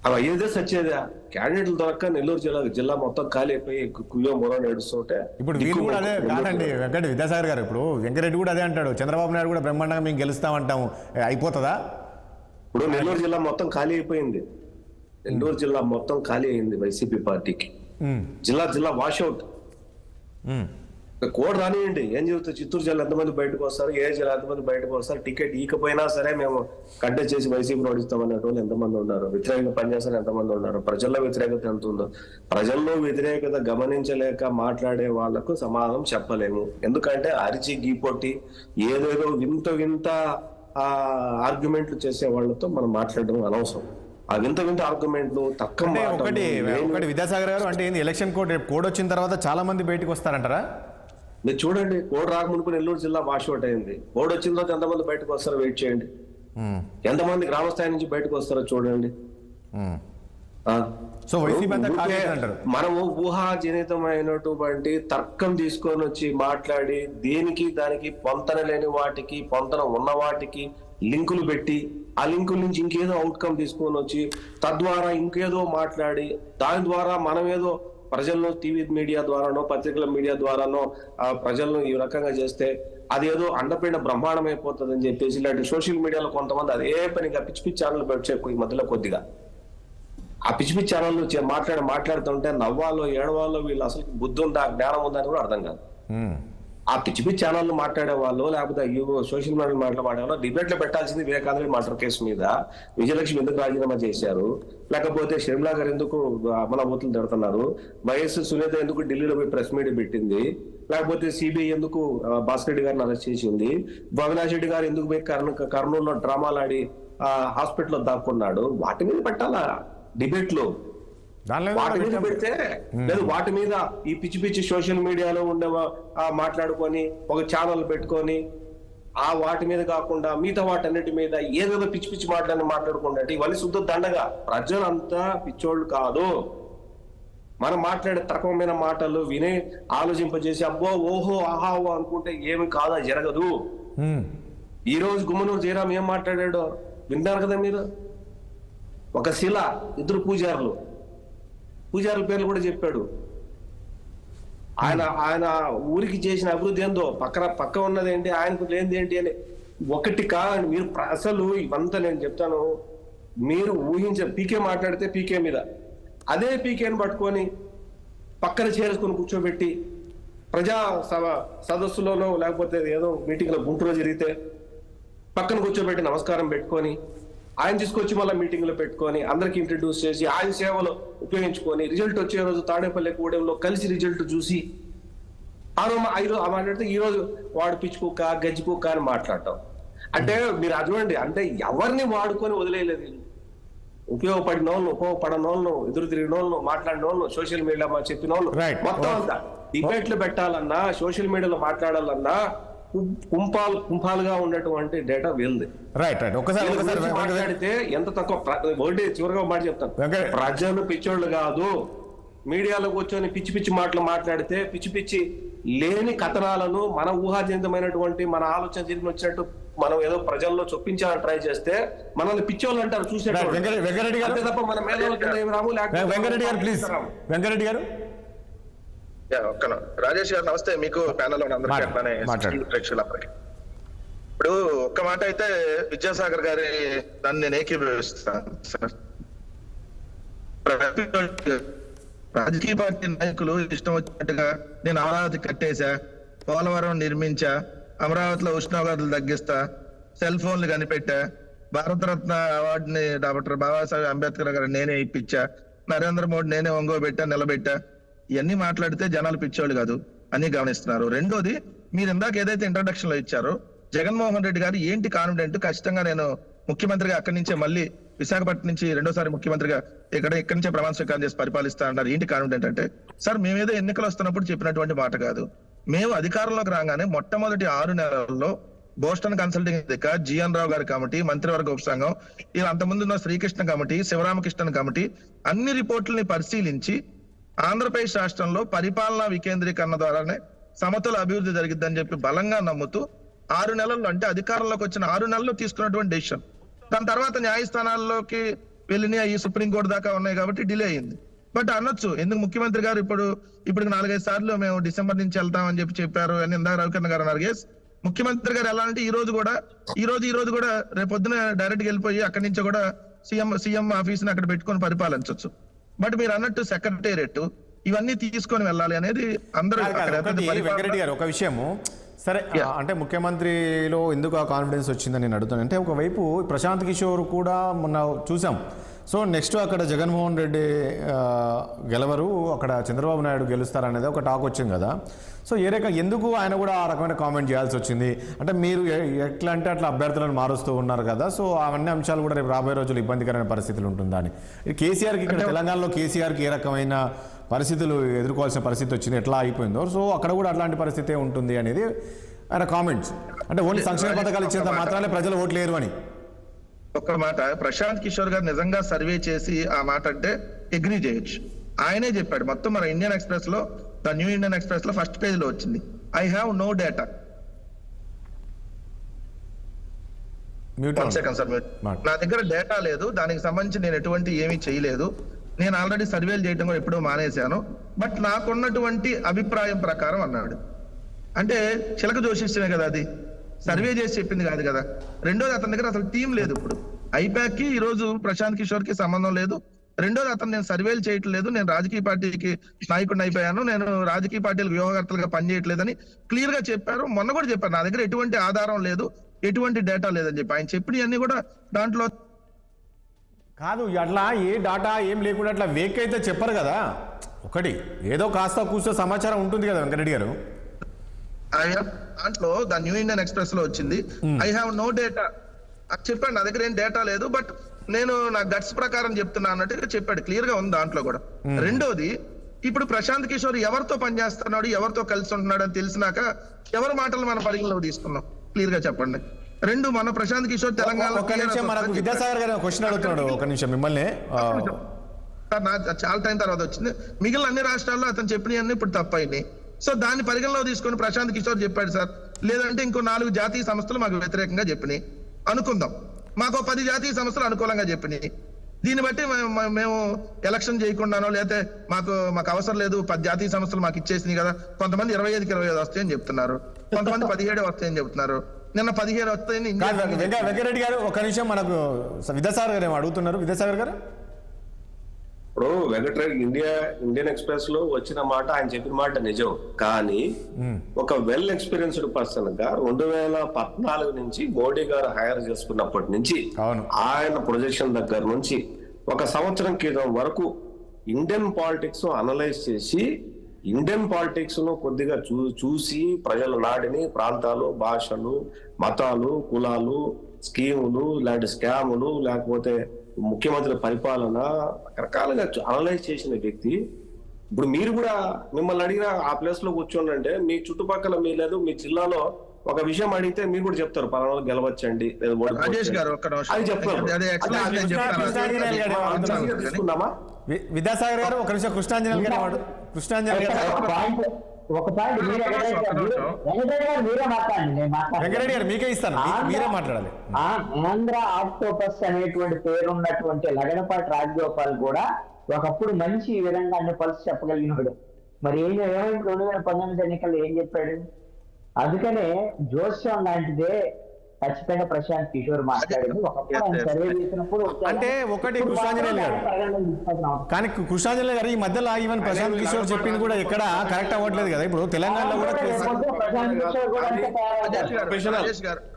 అవి అయ్యేదే సచ్చేదా? క్యాండిడేట్లు దొరక్క నెల్లూరు జిల్లా మొత్తం ఖాళీ అయిపోయి కుయ్యో మొర నడుస్తుంటే ఇప్పుడు వీళ్ళు కూడా అదే కాదండి వెంకట విద్యాసాగర్ గారు. ఇప్పుడు వెంకరెడ్డి కూడా అదే అంటాడు, చంద్రబాబు నాయుడు కూడా బ్రహ్మాండంగా మేము గెలుస్తామంటాము, అయిపోతుందా? ఇప్పుడు నెల్లూరు జిల్లా మొత్తం ఖాళీ అయిపోయింది. నెల్లూరు జిల్లా మొత్తం ఖాళీ అయింది వైసీపీ పార్టీకి. జిల్లా వాషౌట్. కోడ్ రానియండి, ఏం చెబుతుంది? చిత్తూరు జిల్లా ఎంతమంది బయటకు వస్తారు, ఏ జిల్లా ఎంతమంది బయటకు వస్తారు, టికెట్ ఈకపోయినా సరే మేము కంటెస్ట్ చేసి వైసీపీ ఓడిస్తామన్నట్టు వాళ్ళు ఎంతమంది ఉన్నారు, వ్యతిరేకంగా పనిచేస్తారు ఎంతమంది ఉన్నారు, ప్రజల్లో వ్యతిరేకత ఎంత ఉందో. ప్రజల్లో వ్యతిరేకత గమనించలేక మాట్లాడే వాళ్లకు సమాధానం చెప్పలేము. ఎందుకంటే అరిచి గీపొట్టి ఏదేదో వింత ఆర్గ్యుమెంట్లు చేసే వాళ్ళతో మనం మాట్లాడడం అనవసరం. ఆ వింత ఆర్గ్యుమెంట్లు తక్కువ. ఒకటి విద్యాసాగర్ గారు అంటే ఎలక్షన్ కోడ్ వచ్చిన తర్వాత చాలా మంది బయటకు వస్తారంటారా? మీరు చూడండి, కోడ్ రాకమునుకు నెల్లూరు జిల్లా వాషౌట్ అయింది. కోడ్ వచ్చిన తర్వాత ఎంతమంది బయటకు వస్తారో వెయిట్ చేయండి. ఎంతమంది గ్రామ స్థాయి నుంచి బయటకు వస్తారో చూడండి. మనము ఊహాజనితమైనటువంటి తర్కం తీసుకొని వచ్చి మాట్లాడి దేనికి దానికి పొంతన లేని వాటికి పొంతన ఉన్న వాటికి లింకులు పెట్టి ఆ లింకుల నుంచి ఇంకేదో అవుట్కమ్ తీసుకొని వచ్చి తద్వారా ఇంకేదో మాట్లాడి దాని ద్వారా మనం ఏదో ప్రజలను టీవీ మీడియా ద్వారానో పత్రికల మీడియా ద్వారానో ప్రజలను ఈ రకంగా చేస్తే అదేదో అండపీడ బ్రహ్మాండం అయిపోతుంది అని చెప్పేసి ఇలాంటి సోషల్ మీడియాలో కొంతమంది అదే పనిగా పిచ్చి ఛానల్ పెట్టే ఈ మధ్యలో కొద్దిగా ఆ పిచ్చి ఛానల్ మాట్లాడుతుంటే నవ్వాలో ఏడవాలో వీళ్ళు అసలు బుద్ధి ఉందా జ్ఞానం ఉందా అని కూడా అర్థం కాదు. ఆ పిచ్చి ఛానల్ మాట్లాడే వాళ్ళు లేకపోతే సోషల్ మీడియా మాట్లాడే వాళ్ళు డిబేట్లు పెట్టాల్సింది వివేకానంద మర్డర్ కేసు మీద విజయలక్ష్మి ఎందుకు రాజీనామా చేశారు, లేకపోతే షర్మిలా గారు ఎందుకు అమలాబోతులు తిడుతున్నారు, వైఎస్ సునీత ఎందుకు ఢిల్లీలో పోయి ప్రెస్ మీట్ పెట్టింది, లేకపోతే సిబిఐ ఎందుకు భాస్కర్ రెడ్డి గారిని అరెస్ట్ చేసింది, అవినాష్ రెడ్డి గారు ఎందుకు పోయి కర్నూలులో డ్రామాలాడి హాస్పిటల్లో దాక్కున్నాడు, వాటి మీద పెట్టాలా డిబేట్లు? వాటి మీద పెడితే లేదు, వాటి మీద ఈ పిచ్చి సోషల్ మీడియాలో ఉండే మాట్లాడుకొని ఒక ఛానల్ పెట్టుకొని వాటి మీద కాకుండా మిగతా వాటన్నిటి మీద ఏదేదో పిచ్చి మాట్లాడుకుంటే ఇవన్నీ శుద్ధ దండగా. ప్రజలంతా పిచ్చోళ్ళు కాదు. మనం మాట్లాడే తక్కువమైన మాటలు విని ఆలోచింపజేసి అబ్బో ఓహో ఆహా అనుకుంటే ఏమి కాదా, జరగదు. ఈ రోజు గుమ్మనూరు జయరాం ఏం మాట్లాడాడో విన్నారు కదా మీరు. ఒక శిల, ఇద్దరు పూజారుల పేర్లు కూడా చెప్పాడు. ఆయన ఊరికి చేసిన అభివృద్ధి ఏందో పక్క ఉన్నది ఏంటి, ఆయనకు లేనిది ఏంటి అని ఒకటి కాదండి. మీరు అసలు ఇవంతా నేను చెప్తాను, మీరు పీకే మాట్లాడితే పీకే మీద అదే పీకేని పట్టుకొని పక్కన చేరుకొని కూర్చోబెట్టి ప్రజా సదస్సులోనో లేకపోతే ఏదో మీటింగ్ లో గుంటూరులో జరిగితే పక్కన కూర్చోబెట్టి నమస్కారం పెట్టుకొని ఆయన తీసుకొచ్చి మళ్ళీ మీటింగ్ లో పెట్టుకొని అందరికి ఇంట్రడ్యూస్ చేసి ఆయన సేవలో ఉపయోగించుకొని రిజల్ట్ వచ్చే రోజు తాడేపల్లి కూడెంలో కలిసి రిజల్ట్ చూసి మాట్లాడితే ఈ రోజు వాడు పిచ్చుకుక్క గజ్జి కుక్క అని మాట్లాడటం అంటే మీరు అటువంటి అంటే ఎవరిని వాడుకొని వదిలేయలేదు. ఉపయోగపడిన వాళ్ళు, ఉపయోగపడిన వాళ్ళు, ఎదురు తిరిగిన వాళ్ళు, మాట్లాడిన వాళ్ళు, సోషల్ మీడియా చెప్పిన వాళ్ళు మొత్తం అంతా డిబేట్లు పెట్టాలన్నా సోషల్ మీడియాలో మాట్లాడాలన్నా కుంపాలుగా ఉన్నటువంటి డేటా వీళ్ళది. మాట్లాడితే ఎంత తక్కువ చివరిగా మాట చెప్తాను, ప్రజలు పిచ్చోళ్ళు కాదు. మీడియాలో కూర్చొని పిచ్చి మాటలు మాట్లాడితే పిచ్చి లేని కథనాలను మన ఊహాజనితమైనటువంటి మన ఆలోచన తిరిగి వచ్చినట్టు మనం ఏదో ప్రజల్లో చొప్పించాలని ట్రై చేస్తే మనల్ని పిచ్చోళ్ళు అంటారు చూసేటప్పుడు తప్ప మన మేధావుల కింద ఏమి రాము. వెంకరెడ్డి గారు రాజేష్ గారు నమస్తే. మీకు ప్యానల్ ప్రేక్షకులందరికీ ఇప్పుడు ఒక్క మాట అయితే విద్యాసాగర్ గారి దాన్ని నేను ఏకీభవిస్తాను సార్. రాజకీయ పార్టీ నాయకులు ఇష్టం వచ్చినట్టుగా నేను అమరావతి కట్టేశా, పోలవరం నిర్మించా, అమరావతిలో ఉష్ణోగ్రతలు తగ్గిస్తా, సెల్ ఫోన్లు కనిపెట్టా, భారతరత్న అవార్డుని డాక్టర్ బాబాసాహెబ్ అంబేద్కర్ గారు నేనే ఇప్పించా, నరేంద్ర మోడీ నేనే ఒంగోబెట్టా నిలబెట్టా. ఇవన్నీ మాట్లాడితే జనాలు పిచ్చోళ్ళు కాదు అని గమనిస్తున్నారు. రెండోది, మీరు ఇందాక ఏదైతే ఇంట్రడక్షన్ లో ఇచ్చారో జగన్మోహన్ రెడ్డి గారు ఏంటి కాన్ఫిడెంట్, ఖచ్చితంగా నేను ముఖ్యమంత్రిగా అక్కడి నుంచే మళ్ళీ విశాఖపట్నం నుంచి రెండోసారి ముఖ్యమంత్రిగా ఇక్కడి నుంచే ప్రమాణ స్వీకారం చేసి పరిపాలిస్తా అన్నారు. ఏంటి కారణం ఏంటంటే, సార్ మేమేదో ఎన్నికలు వస్తున్నప్పుడు చెప్పినటువంటి మాట కాదు. మేము అధికారంలోకి రాగానే మొట్టమొదటి 6 నెలల్లో బోస్టన్ కన్సల్టింగ్ వేదిక, జిఎన్ రావు గారి కమిటీ, మంత్రివర్గ ఉపసంఘం, ఇలా అంతకుముందు ఉన్న శ్రీకృష్ణ కమిటీ, శివరామకృష్ణన్ కమిటీ అన్ని రిపోర్టుల్ని పరిశీలించి ఆంధ్రప్రదేశ్ రాష్ట్రంలో పరిపాలనా వికేంద్రీకరణ ద్వారానే సమతుల అభివృద్ధి జరిగిద్దని చెప్పి బలంగా నమ్ముతూ 6 నెలల్లో, అంటే అధికారంలోకి వచ్చిన 6 నెలల్లో తీసుకున్నటువంటి డెసిషన్. దాని తర్వాత న్యాయస్థానాల్లోకి వెళ్ళిన ఈ సుప్రీంకోర్టు దాకా ఉన్నాయి కాబట్టి డిలే అయింది. బట్ అనొచ్చు, ఎందుకు ముఖ్యమంత్రి గారు ఇప్పుడు 4-5 సార్లు మేము డిసెంబర్ నుంచి వెళ్తామని చెప్పారు అని ఇందాక రవికిరణ్ గారు అన్నారు. ఎస్, ముఖ్యమంత్రి గారు ఎలా అంటే ఈ రోజు కూడా రేపొద్దున డైరెక్ట్ గా వెళ్ళిపోయి అక్కడి నుంచి కూడా సీఎం ఆఫీస్ ని అక్కడ పెట్టుకొని పరిపాలించవచ్చు. బట్ మీరు అన్నట్టు సెక్రటేరియట్ ఇవన్నీ తీసుకొని వెళ్ళాలి అనేది అందరూ. వెంకరెడ్డి గారు, ఒక విషయము సరే, అంటే ముఖ్యమంత్రిలో ఎందుకు ఆ కాన్ఫిడెన్స్ వచ్చిందని నేను అడుగుతాను. అంటే ఒకవైపు ప్రశాంత్ కిషోర్ కూడా మొన్న చూసాం. సో నెక్స్ట్ అక్కడ జగన్మోహన్ రెడ్డి గెలవరు, అక్కడ చంద్రబాబు నాయుడు గెలుస్తారనేది ఒక టాక్ వచ్చింది కదా. సో ఎందుకు ఆయన కూడా ఆ రకమైన కామెంట్ చేయాల్సి వచ్చింది? అంటే మీరు ఎట్లా అంటే అట్లా అభ్యర్థులను మారుస్తూ ఉన్నారు కదా. సో అవన్నీ అంశాలు కూడా రేపు రాబోయే రోజులు ఇబ్బందికరమైన పరిస్థితులు ఉంటుందా అని. కేసీఆర్కి ఇక్కడ తెలంగాణలో కేసీఆర్కి ఏ రకమైన పరిస్థితులు ఎదుర్కోవాల్సిన పరిస్థితి వచ్చింది, ఎట్లా అయిపోయిందో, సో అక్కడ కూడా అట్లాంటి పరిస్థితే ఉంటుంది అనేది ఆయన కామెంట్స్. అంటే ఓన్లీ సంక్షేమ పథకాలు ఇచ్చేంత మాత్రానే ప్రజలు ఓట్లేరు అని. ఒక్క మాట, ప్రశాంత్ కిషోర్ గారు నిజంగా సర్వే చేసి ఆ మాట అంటే అగ్రీ చేయొచ్చు. ఆయనే చెప్పాడు. మొత్తం మన ఇండియన్ ఎక్స్ప్రెస్ లో, ద న్యూ ఇండియన్ ఎక్స్ప్రెస్ లో ఫస్ట్ పేజ్ లో వచ్చింది, ఐ హ్యావ్ నో డేటా. నా దగ్గర డేటా లేదు, దానికి సంబంధించి నేను ఎటువంటి ఏమీ చేయలేదు, నేను ఆల్రెడీ సర్వేలు చేయడం కూడా ఎప్పుడూ మానేశాను, బట్ నాకున్నటువంటి అభిప్రాయం ప్రకారం అన్నాడు. అంటే చిలక జోషిష్టమే కదా, అది సర్వే చేసి చెప్పింది కాదు కదా. రెండోది, అతని దగ్గర అసలు టీం లేదు. ఇప్పుడు ఐపాక్ కి ఈ రోజు ప్రశాంత్ కిషోర్ కి సంబంధం లేదు. రెండోది, అతను నేను సర్వేలు చేయట్లేదు, నేను రాజకీయ పార్టీకి నాయకుడిని అయిపోయాను, నేను రాజకీయ పార్టీలకు వ్యూహకర్తలుగా పనిచేయట్లేదని క్లియర్ గా చెప్పారు. మొన్న కూడా చెప్పారు, నా దగ్గర ఎటువంటి ఆధారం లేదు, ఎటువంటి డేటా లేదని చెప్పి. ఆయన చెప్పినవన్నీ కూడా దాంట్లో కాదు. అట్లా ఏ డాటా ఏం లేకుండా అట్లా వేక్ అయితే చెప్పరు కదా. ఒకటి ఏదో కాస్త కూర్చో సమాచారం ఉంటుంది కదా వెంకరెడ్డి గారు. దాంట్లో ద న్యూ ఇండియన్ ఎక్స్ప్రెస్ లో వచ్చింది, ఐ హ్యావ్ నో డేటా అని చెప్పాడు. నా దగ్గర ఏం డేటా లేదు, బట్ నేను నా గట్స్ ప్రకారం చెప్తున్నా అన్నట్టుగా చెప్పాడు. క్లియర్ గా ఉంది దాంట్లో కూడా. రెండోది, ఇప్పుడు ప్రశాంత్ కిషోర్ ఎవరితో పనిచేస్తున్నాడు, ఎవరితో కలిసి ఉంటున్నాడు అని తెలిసినాక ఎవరి మాటలు మన పరిగణలోకి తీసుకున్నాం, క్లియర్ గా చెప్పండి. రెండు, మన ప్రశాంత్ కిషోర్ తెలంగాణలో విద్యాసాగర్ గారు క్వశ్చన్ అడుగుతున్నాడు, ఒక నిమిషం మిమ్మల్ని. చాలా టైం తర్వాత వచ్చింది. మిగిలిన అన్ని రాష్ట్రాల్లో అతను చెప్పినవన్నీ ఇప్పుడు తప్పైనాయి. సో దాన్ని పరిగణలో తీసుకొని ప్రశాంత్ కిషోర్ చెప్పాడు సార్, లేదంటే ఇంకో 4 జాతీయ సంస్థలు మాకు వ్యతిరేకంగా చెప్పినాయి అనుకుందాం, మాకు 10 జాతీయ సంస్థలు అనుకూలంగా చెప్పినాయి. దీన్ని బట్టి మేము ఎలక్షన్ చేయకుండానో, లేకపోతే మాకు అవసరం లేదు, 10 జాతీయ సంస్థలు మాకు ఇచ్చేసినాయి కదా. కొంతమంది 25కి 25 వస్తాయని చెప్తున్నారు, కొంతమంది 17 వస్తాయని చెప్తున్నారు. నిన్న 17 వస్తాయని. వెంకరెడ్డి గారు, ఒక నిమిషం, మనకు విద్యాసాగర్ గారు ఏమో అడుగుతున్నారు. విద్యాసాగర్ గారు, ఇప్పుడు వెంకటరెడ్డి ఇండియన్ ఎక్స్ప్రెస్ లో వచ్చిన మాట, ఆయన చెప్పిన మాట నిజం. కానీ ఒక వెల్ ఎక్స్పీరియన్స్డ్ పర్సన్ గా 2014 నుంచి మోడీ గారు హైర్ చేసుకున్నప్పటి నుంచి ఆయన ప్రొజెక్షన్ దగ్గర నుంచి 1 సంవత్సరం క్రితం వరకు ఇండియన్ పాలిటిక్స్ అనలైజ్ చేసి, ఇండియన్ పాలిటిక్స్ ను కొద్దిగా చూసి ప్రజల నాడిని, ప్రాంతాలు, భాషలు, మతాలు, కులాలు, స్కీములు, ఇలాంటి స్కాములు, లేకపోతే ముఖ్యమంత్రి పరిపాలన రకరకాలుగా అనలైజ్ చేసిన వ్యక్తి. ఇప్పుడు మీరు కూడా, మిమ్మల్ని అడిగిన ఆ ప్లేస్ లో కూర్చోండి, మీ చుట్టుపక్కల మీ లేదు, మీ జిల్లాలో ఒక విషయం అడిగితే మీరు కూడా చెప్తారు, పలానా గెలవచ్చండి, అది చెప్తారు. తీసుకుందామా విద్యాసాగర్ గారు, ఒక నిమిషం. కృష్ణాంజలి గారు, వెంకరెడ్డి గారు మీకే ఇస్తాను, మీరే మాట్లాడాలి. ఆంధ్ర ఆక్టోపస్ అనేటువంటి పేరున్నటువంటి లగడపాటి రాజగోపాల్ కూడా ఒకప్పుడు మంచి ఈ విధంగా అన్ని పలుసు చెప్పగలిగినాడు. మరి ఏమైంది 2019 ఎన్నికల్లో ఏం చెప్పాడు? అందుకనే జోస్యం లాంటిదే ఖచ్చితంగా ప్రశాంత్ కిషోర్ మాట్లాడింది. సర్వే చేసినప్పుడు అంటే ఒకటి కృష్ణాంజలి గారు, కానీ కృష్ణాంజలి గారు ఈ మధ్యలో ఈవెన్ ప్రశాంత్ కిషోర్ చెప్పింది కూడా ఎక్కడ కరెక్ట్ అవ్వట్లేదు కదా. ఇప్పుడు తెలంగాణలో కూడా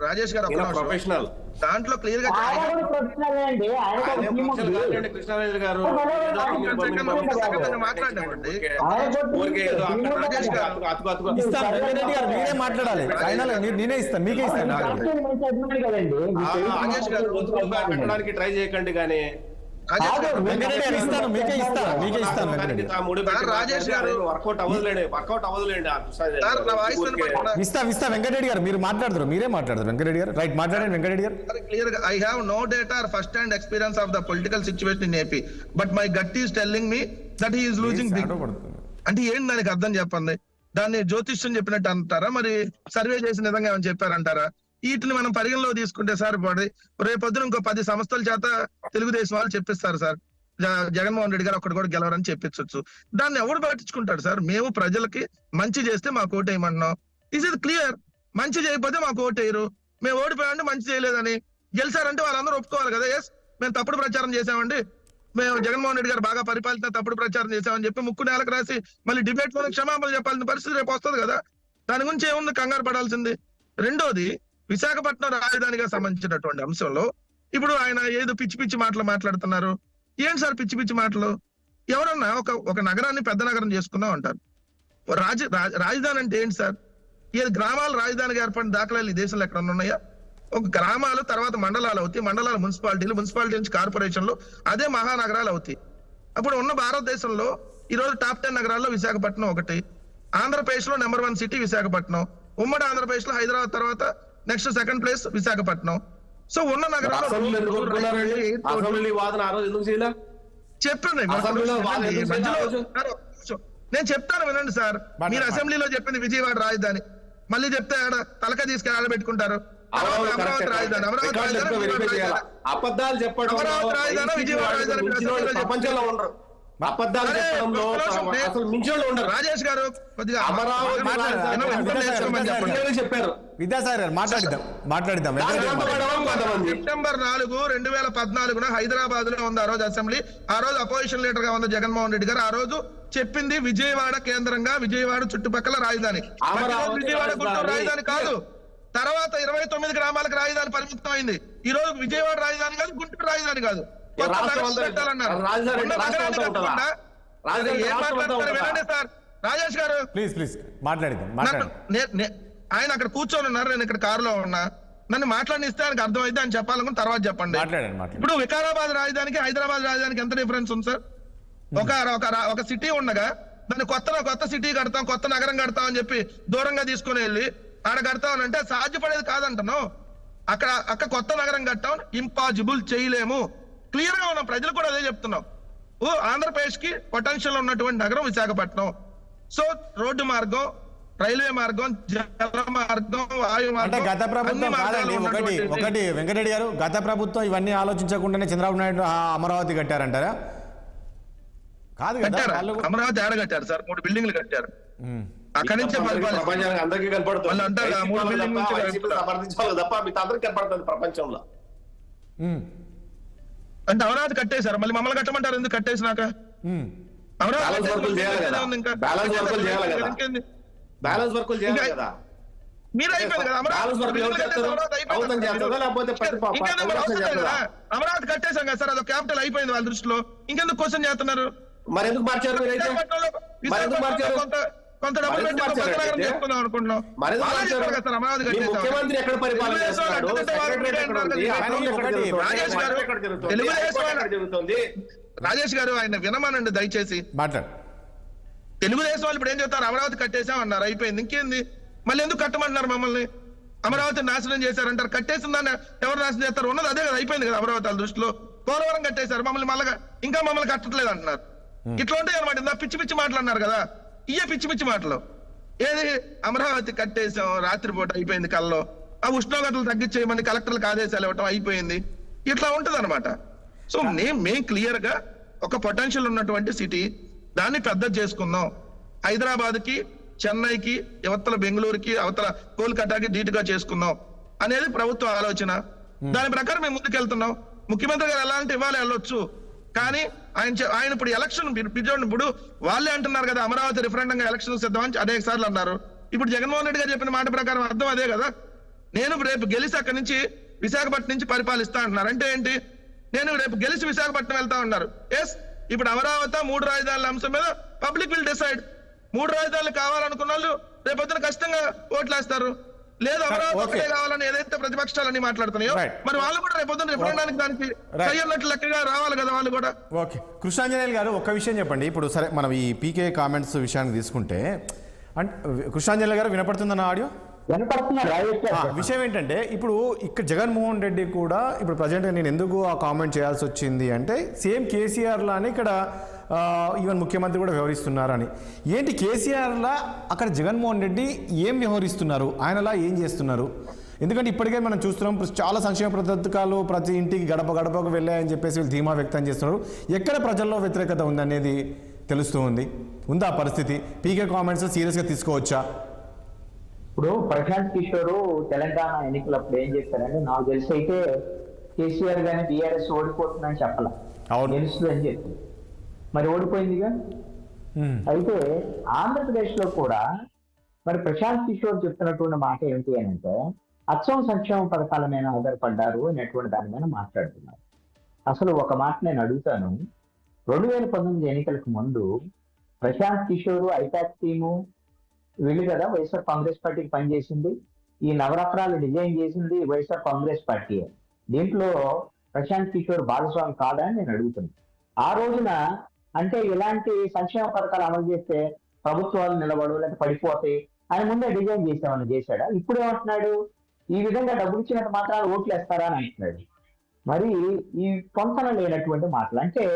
రాజేష్ గారు ప్రొఫెషనల్ దాంట్లో క్లియర్ గా ఆయన కూడా ప్రొఫెషనల్ అండి, ఆయన కూడా ఆయన టీం ప్రొఫెషనల్ ఉంది. కాదండి కృష్ణారాజు గారు. వెంకటరెడ్డి గారు మీరే మాట్లాడాలి. ఫైనల్ నేనే ఇస్తాను, మీకే ఇస్తాను. మంచి అభిమాని కదండి. పెట్టడానికి ట్రై చేయకండి కానీ వెంకటరెడ్డి గారు ఇస్తాను, మీకే ఇస్తాను వెంకటరెడ్డి. రాజేష్ గారు వర్కౌట్ అవ్వదులేండి. ఇస్తా వెంకటరెడ్డి గారు, మీరు మాట్లాడతారు, మీరే మాట్లాడతారు వెంకటరెడ్డి గారు. రైట్, మాట్లాడండి వెంకటరెడ్డి గారు. క్లియర్ గా I have no data or first hand experience of the political situation in AP, but my gut is telling me that he is losing big. అంటే ఏంటి దానికి అర్థం చెప్పండి? దాన్ని జ్యోతిష్యం చెప్పినట్టు అంటారా, మరి సర్వే చేసిన విధంగా ఏమైనా చెప్పారంటారా? వీటిని మనం పరిగణలో తీసుకుంటే సార్ రేపొద్దున ఇంకో 10 సంస్థల చేత తెలుగుదేశం వాళ్ళు చెప్పిస్తారు సార్ జగన్మోహన్ రెడ్డి గారు ఒక్కడు కూడా గెలవరని చెప్పించవచ్చు. దాన్ని ఎవడు పట్టించుకుంటాడు సార్? మేము ప్రజలకి మంచి చేస్తే మాకు ఓటు వేయమంటున్నాం. ఇస్ ఇది క్లియర్. మంచి చేయకపోతే మాకు ఓటు వేయరు. మేము ఓడిపోయామంటే మంచి చేయలేదని, గెలిచారంటే వాళ్ళందరూ ఒప్పుకోవాలి కదా. ఎస్, మేము తప్పుడు ప్రచారం చేసామండి, మేము జగన్మోహన్ రెడ్డి గారు బాగా పరిపాలిస్తున్న తప్పుడు ప్రచారం చేసామని చెప్పి ముక్కు నేలకు రాసి మళ్ళీ డిబేట్ లో క్షమాపణ చెప్పాల్సిన పరిస్థితి రేపు వస్తుంది కదా. దాని గురించి ఏముంది కంగారు పడాల్సింది. రెండోది, విశాఖపట్నం రాజధానిగా సంబంధించినటువంటి అంశంలో ఇప్పుడు ఆయన ఏదో పిచ్చి పిచ్చి మాటలు మాట్లాడుతున్నారు. ఏంటి సార్ పిచ్చి పిచ్చి మాటలు? ఎవరన్నా ఒక నగరాన్ని పెద్ద నగరం చేసుకుందాం అంటారు. రాజధాని అంటే ఏంటి సార్? ఈ గ్రామాలు రాజధానిగా ఏర్పడిన దాఖలాలు ఈ దేశంలో ఎక్కడన్నా ఉన్నాయా? ఒక గ్రామాలు, తర్వాత మండలాలు అవుతాయి, మండలాలు మున్సిపాలిటీలు, మున్సిపాలిటీ నుంచి కార్పొరేషన్లు, అదే మహానగరాలు అవుతాయి. అప్పుడు ఉన్న భారతదేశంలో ఈ రోజు టాప్ 10 నగరాల్లో విశాఖపట్నం ఒకటి. ఆంధ్రప్రదేశ్ లో నెంబర్ 1 సిటీ విశాఖపట్నం. ఉమ్మడి ఆంధ్రప్రదేశ్ లో హైదరాబాద్ తర్వాత next 2nd place Visakhapatnam. So ఉన్న నగరాల్లో చెప్పండి, నేను చెప్తాను వినండి సార్. మీరు అసెంబ్లీలో చెప్పింది విజయవాడ రాజధాని, మళ్ళీ చెప్తే తలక తీసుకెళ్ళి ఆడబెట్టుకుంటారు. అమరావతి రాజధాని, అమరావతి రాజధాని, అబద్ధాలు చెప్పడం అమరావతి రాజధాని, విజయవాడ రాజధాని. ప్రపంచంలో ఉండరు. అబద్ధాలు చెప్పడంలో అసలు మించోళ్ళు ఉండరు. రాజేష్ గారు కొద్దిగా చెప్పారు. విద్యాసాగర్ గారు మాట్లాడిద్దాం. సెప్టెంబర్ 4, 2014 హైదరాబాద్ లో ఉంది ఆ రోజు అసెంబ్లీ. ఆ రోజు అపోజిషన్ లీడర్ గా ఉంది జగన్మోహన్ రెడ్డి గారు. ఆ రోజు చెప్పింది విజయవాడ కేంద్రంగా, విజయవాడ చుట్టుపక్కల రాజధాని. విజయవాడ గుంటూరు రాజధాని కాదు. తర్వాత 29 గ్రామాలకు రాజధాని పరిమితం అయింది. ఈ రోజు విజయవాడ రాజధాని కాదు, గుంటూరు రాజధాని కాదు. రాజేష్ గారు ప్లీజ్ మాట్లాడిద్దాం. ఆయన అక్కడ కూర్చొని ఉన్నారు, నేను ఇక్కడ కారులో ఉన్నా. నన్ను మాట్లాడిస్తే ఆయనకు అర్థమైతే అని చెప్పాలనుకుని తర్వాత చెప్పండి. ఇప్పుడు వికారాబాద్ రాజధానికి హైదరాబాద్ రాజధానికి ఎంత డిఫరెన్స్ ఉంది సార్? ఒక సిటీ ఉండగా దాన్ని కొత్త సిటీ కడతాం, కొత్త నగరం కడతాం అని చెప్పి దూరంగా తీసుకుని వెళ్ళి ఆడ కడతాం అంటే సాధ్యపడేది కాదంటాను. అక్కడ కొత్త నగరం కట్టాం ఇంపాసిబుల్, చేయలేము. క్లియర్ గా ఉన్నాం, ప్రజలు కూడా అదే చెప్తున్నాం. ఆంధ్రప్రదేశ్ కి పొటెన్షియల్ ఉన్నటువంటి నగరం విశాఖపట్నం. సో రోడ్డు మార్గం, రైల్వే మార్గం, జల మార్గం, వాయు మార్గం. గత ప్రభుత్వం కాదండి, ఒకటి వెంకటరెడ్డి గారు, గత ప్రభుత్వం ఇవన్నీ ఆలోచించకుండానే చంద్రబాబు నాయుడు అమరావతి కట్టారంటారా? కాదు కదా, అమరావతి ఏడ కట్టారు సార్? 3 బిల్డింగ్లు కట్టారు. అక్కడి నుంచే అందరికీ కనపడుతుంది తప్ప మీకు అందరికీ కనపడుతుంది ప్రపంచంలో. అంటే అమరావతి కట్టేశారు, మళ్ళీ మమ్మల్ని కట్టమంటారు ఎందుకు? కట్టేసినాక బ్యాలెన్స్ వర్కులు చేయాలి కదా. మీరు అయిపోయింది కదా అమరావతి కట్టేశాం కదా సార్, అదొక క్యాపిటల్ అయిపోయింది వాళ్ళ దృష్టిలో. ఇంకెందుకు క్వశ్చన్ చేస్తున్నారు? మరి ఎందుకు మార్చారు? కొంత డబ్బులు పెట్టి చేసుకుందాం అనుకుంటున్నాం. ముఖ్యమంత్రి ఎక్కడ రాజేష్ గారు ఆయన వినమానండి దయచేసి. తెలుగుదేశం వాళ్ళు ఇప్పుడు ఏం చెప్తారు? అమరావతి కట్టేసాం అన్నారు, అయిపోయింది, ఇంకేంది? మళ్ళీ ఎందుకు కట్టమంటున్నారు మమ్మల్ని? అమరావతి నాశనం చేశారంటారు. కట్టేసిన దాన్ని ఎవరు నాశనం చేస్తారు? ఉన్నది అదే కదా, అయిపోయింది కదా అమరావతి వాళ్ళ దృష్టిలో. పోలవరం కట్టేశారు, మమ్మల్ని కట్టట్లేదు అంటున్నారు. ఇట్లా ఉంటాయి అనమాట. ఇందా పిచ్చి పిచ్చి మాటలు అన్నారు కదా, పిచ్చి పిచ్చి మాటలు. ఏది అమరావతి కట్టేసాం, రాత్రిపూట అయిపోయింది కల్లో. ఆ ఉష్ణోగ్రతలు తగ్గించేయమని కలెక్టర్లకు ఆదేశాలు ఇవ్వటం, అయిపోయింది. ఇట్లా ఉంటది అనమాట. సో మేము క్లియర్ గా ఒక పొటెన్షియల్ ఉన్నటువంటి సిటీ, దాన్ని పెద్ద చేసుకుందాం. హైదరాబాద్ కి, చెన్నైకి, అవతల బెంగళూరుకి, అవతల కోల్కతాకి ధీటుగా చేసుకుందాం అనేది ప్రభుత్వ ఆలోచన. దాని ప్రకారం మేము ముందుకెళ్తున్నాం. ముఖ్యమంత్రి గారు ఎలా అంటే ఇవాళ వెళ్ళొచ్చు, కానీ ఆయన ఇప్పుడు ఎలక్షన్ ఇప్పుడు వాళ్ళే అంటున్నారు కదా, అమరావతి రిఫరెండంగా ఎలక్షన్ సిద్ధమని అనేక సార్లు అన్నారు. ఇప్పుడు జగన్మోహన్ రెడ్డి గారు చెప్పిన మాట ప్రకారం అర్థం అదే కదా. నేను రేపు గెలిచి అక్కడి నుంచి విశాఖపట్నం నుంచి పరిపాలిస్తా అంటున్నారు. అంటే ఏంటి? నేను రేపు గెలిచి విశాఖపట్నం వెళ్తా ఉన్నారు. ఎస్, ఇప్పుడు అమరావతి 3 రాజధానుల అంశం మీద పబ్లిక్ విల్ డిసైడ్. 3 రాజధానులు కావాలనుకున్న వాళ్ళు రేపొద్దున ఖచ్చితంగా ఓట్లేస్తారు. లేదు అమరావతి ఒకటే కావాలని ఏదైతే ప్రతిపక్షాలని మాట్లాడుతున్నాయో మరి వాళ్ళు కూడా రేపొద్దున రిఫరెండానికి దానికి అన్నట్లు లెక్కగా రావాలి కదా వాళ్ళు కూడా. ఓకే, కృష్ణాంజనేయులు గారు ఒక్క విషయం చెప్పండి. ఇప్పుడు సరే మనం ఈ పీకే కామెంట్స్ విషయాన్ని తీసుకుంటే, అంటే కృష్ణాంజనేయులు గారు వినపడుతుందన్న ఆడియో విషయం ఏంటంటే, ఇప్పుడు ఇక్కడ జగన్మోహన్ రెడ్డి కూడా ఇప్పుడు ప్రజెంట్గా నేను ఎందుకు ఆ కామెంట్ చేయాల్సి వచ్చింది అంటే, సేమ్ కేసీఆర్ లానే ఇక్కడ ఈవెన్ ముఖ్యమంత్రి కూడా వ్యవహరిస్తున్నారని. ఏంటి కేసీఆర్లా అక్కడ జగన్మోహన్ రెడ్డి ఏం వ్యవహరిస్తున్నారు, ఆయనలా ఏం చేస్తున్నారు? ఎందుకంటే ఇప్పటికే మనం చూస్తున్నాం చాలా సంక్షేమ పథకాలు ప్రతి ఇంటికి గడప గడపకు వెళ్ళాయని చెప్పేసి వీళ్ళు ధీమా వ్యక్తం చేస్తున్నారు. ఎక్కడ ప్రజల్లో వ్యతిరేకత ఉందనేది తెలుస్తూ ఉంది. ఉందా పరిస్థితి? పీకే కామెంట్స్ సీరియస్గా తీసుకోవచ్చా? ఇప్పుడు ప్రశాంత్ కిషోర్ తెలంగాణ ఎన్నికలప్పుడు ఏం చెప్పారంటే, నాకు తెలిసి అయితే కేసీఆర్ గానీ టీఆర్ఎస్ ఓడిపోతుందని చెప్పాల, గెలుస్తుందని చెప్పి మరి ఓడిపోయిందిగా. అయితే ఆంధ్రప్రదేశ్ లో కూడా మరి ప్రశాంత్ కిషోర్ చెప్తున్నటువంటి మాట ఏంటి అని అంటే, అచ్చం సంక్షేమ పథకాల మీద ఆధారపడ్డారు అనేటువంటి దాని మీద మాట్లాడుతున్నారు. అసలు ఒక మాట నేను అడుగుతాను, 2019 ఎన్నికలకు ముందు ప్రశాంత్ కిషోర్ ఐపాక్ టీము వీళ్ళు కదా వైఎస్ఆర్ కాంగ్రెస్ పార్టీకి పనిచేసింది. ఈ నవరత్నాలు డిజైన్ చేసింది వైఎస్ఆర్ కాంగ్రెస్ పార్టీ. దీంట్లో ప్రశాంత్ కిషోర్ భాగస్వామి కాదా అని నేను అడుగుతున్నాను. ఆ రోజున అంటే ఇలాంటి సంక్షేమ పథకాలు అమలు చేస్తే ప్రభుత్వాలు నిలబడు లేకపోతే పడిపోతాయి అని ముందే డిజైన్ చేసామని చేశాడా? ఇప్పుడు ఏమంటున్నాడు, ఈ విధంగా డబ్బులు ఇచ్చినట్టు మాత్రాలు ఓట్లు వేస్తారా అని అంటున్నాడు. మరి ఈ పొంతన లేనటువంటి మాటలు. అంటే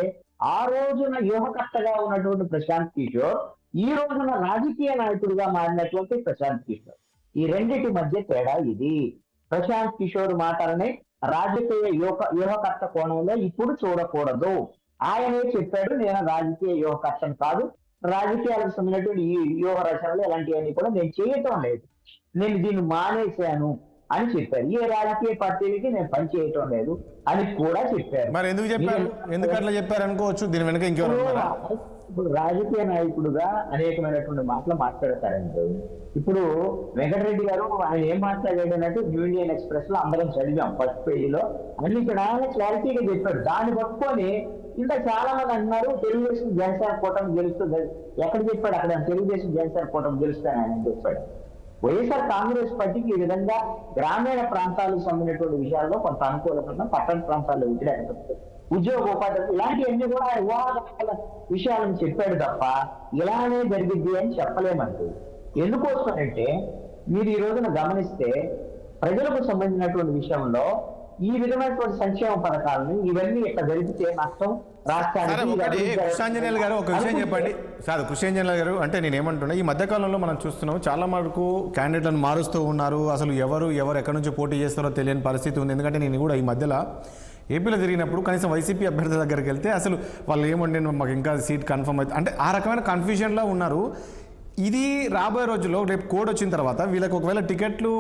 ఆ రోజున వ్యూహకర్తగా ఉన్నటువంటి ప్రశాంత్ కిషోర్ ఈ రోజున రాజకీయ నాయకుడిగా మారినటువంటి ప్రశాంత్ కిషోర్, ఈ రెండింటి మధ్య తేడా ఇది. ప్రశాంత్ కిషోర్ మాటల్ని రాజకీయ వ్యూహకర్త కోణంలో ఇప్పుడు చూడకూడదు. ఆయనే చెప్పాడు, నేను రాజకీయ వ్యూహకర్తను కాదు, రాజకీయాలకు సంబంధించినటువంటి ఈ వ్యూహ రచనలు ఇలాంటివన్నీ కూడా నేను చేయటం లేదు, నేను దీన్ని మానేశాను అని చెప్పారు. ఏ రాజకీయ పార్టీలకి నేను పని చేయటం లేదు అని కూడా చెప్పారు. మరి ఎందుకు చెప్పారు? ఎందుకు అట్లా చెప్పారు అనుకోవచ్చు. దీని వెనక ఇంకెవరు? ఇప్పుడు రాజకీయ నాయకుడుగా అనేకమైనటువంటి మాటలు మాట్లాడతారండి. ఇప్పుడు వెంకటరెడ్డి గారు ఆయన ఏం మాట్లాడాడు అంటే, న్యూ ఇండియన్ ఎక్స్ప్రెస్ లో అందరం చదివాం ఫస్ట్ పేజీలో, అన్ని ఇక్కడ క్లారిటీగా చెప్పాడు. దాన్ని పట్టుకొని ఇంకా చాలా మంది అంటున్నారు తెలుగుదేశం జనసేన కూటమి గెలుస్తుంది. ఎక్కడ చెప్పాడు? అక్కడ తెలుగుదేశం జనసేన కూటమి గెలుస్తాను ఆయన చెప్పాడు. వైఎస్ఆర్ కాంగ్రెస్ పార్టీకి ఈ విధంగా గ్రామీణ ప్రాంతాలకు సంబంధించినటువంటి విషయాల్లో కొంత అనుకూలంగా పట్టణ ప్రాంతాల్లో విజయానికి ఉద్యోగ ఉపాధి ఇలాంటివన్నీ కూడా వివాదాల విషయాలను చెప్పాడు తప్ప ఇలానే జరిగిద్ది అని చెప్పలేమండి. ఎందుకోసమంటే మీరు ఈ రోజున గమనిస్తే ప్రజలకు సంబంధించినటువంటి విషయంలో ఈ విధమైనటువంటి సంక్షేమ పథకాలను ఇవన్నీ ఇక్కడ జరిగితే నష్టం రాష్ట్రానికి. కృష్ణాంజనేయులు గారు ఒక విషయం చెప్పండి సార్. కృష్ణాంజనేయులు గారు అంటే నేను ఏమంటున్నా, ఈ మధ్యకాలంలో మనం చూస్తున్నాం చాలా మటుకు క్యాండిడేట్లను మారుస్తూ ఉన్నారు. అసలు ఎవరు ఎక్కడి నుంచి పోటీ చేస్తారో తెలియని పరిస్థితి ఉంది. ఎందుకంటే నేను కూడా ఈ మధ్యలో ఏపీలో తిరిగినప్పుడు కనీసం వైసీపీ అభ్యర్థి దగ్గరికి వెళ్తే అసలు వాళ్ళు ఏమంటే మాకు ఇంకా సీట్ కన్ఫర్మ్ అవుతుంది అంటే ఆ రకమైన కన్ఫ్యూజన్లో ఉన్నారు. ఇది రాబోయే రోజుల్లో రేపు కోడ్ వచ్చిన తర్వాత వీళ్ళకి ఒకవేళ టికెట్లు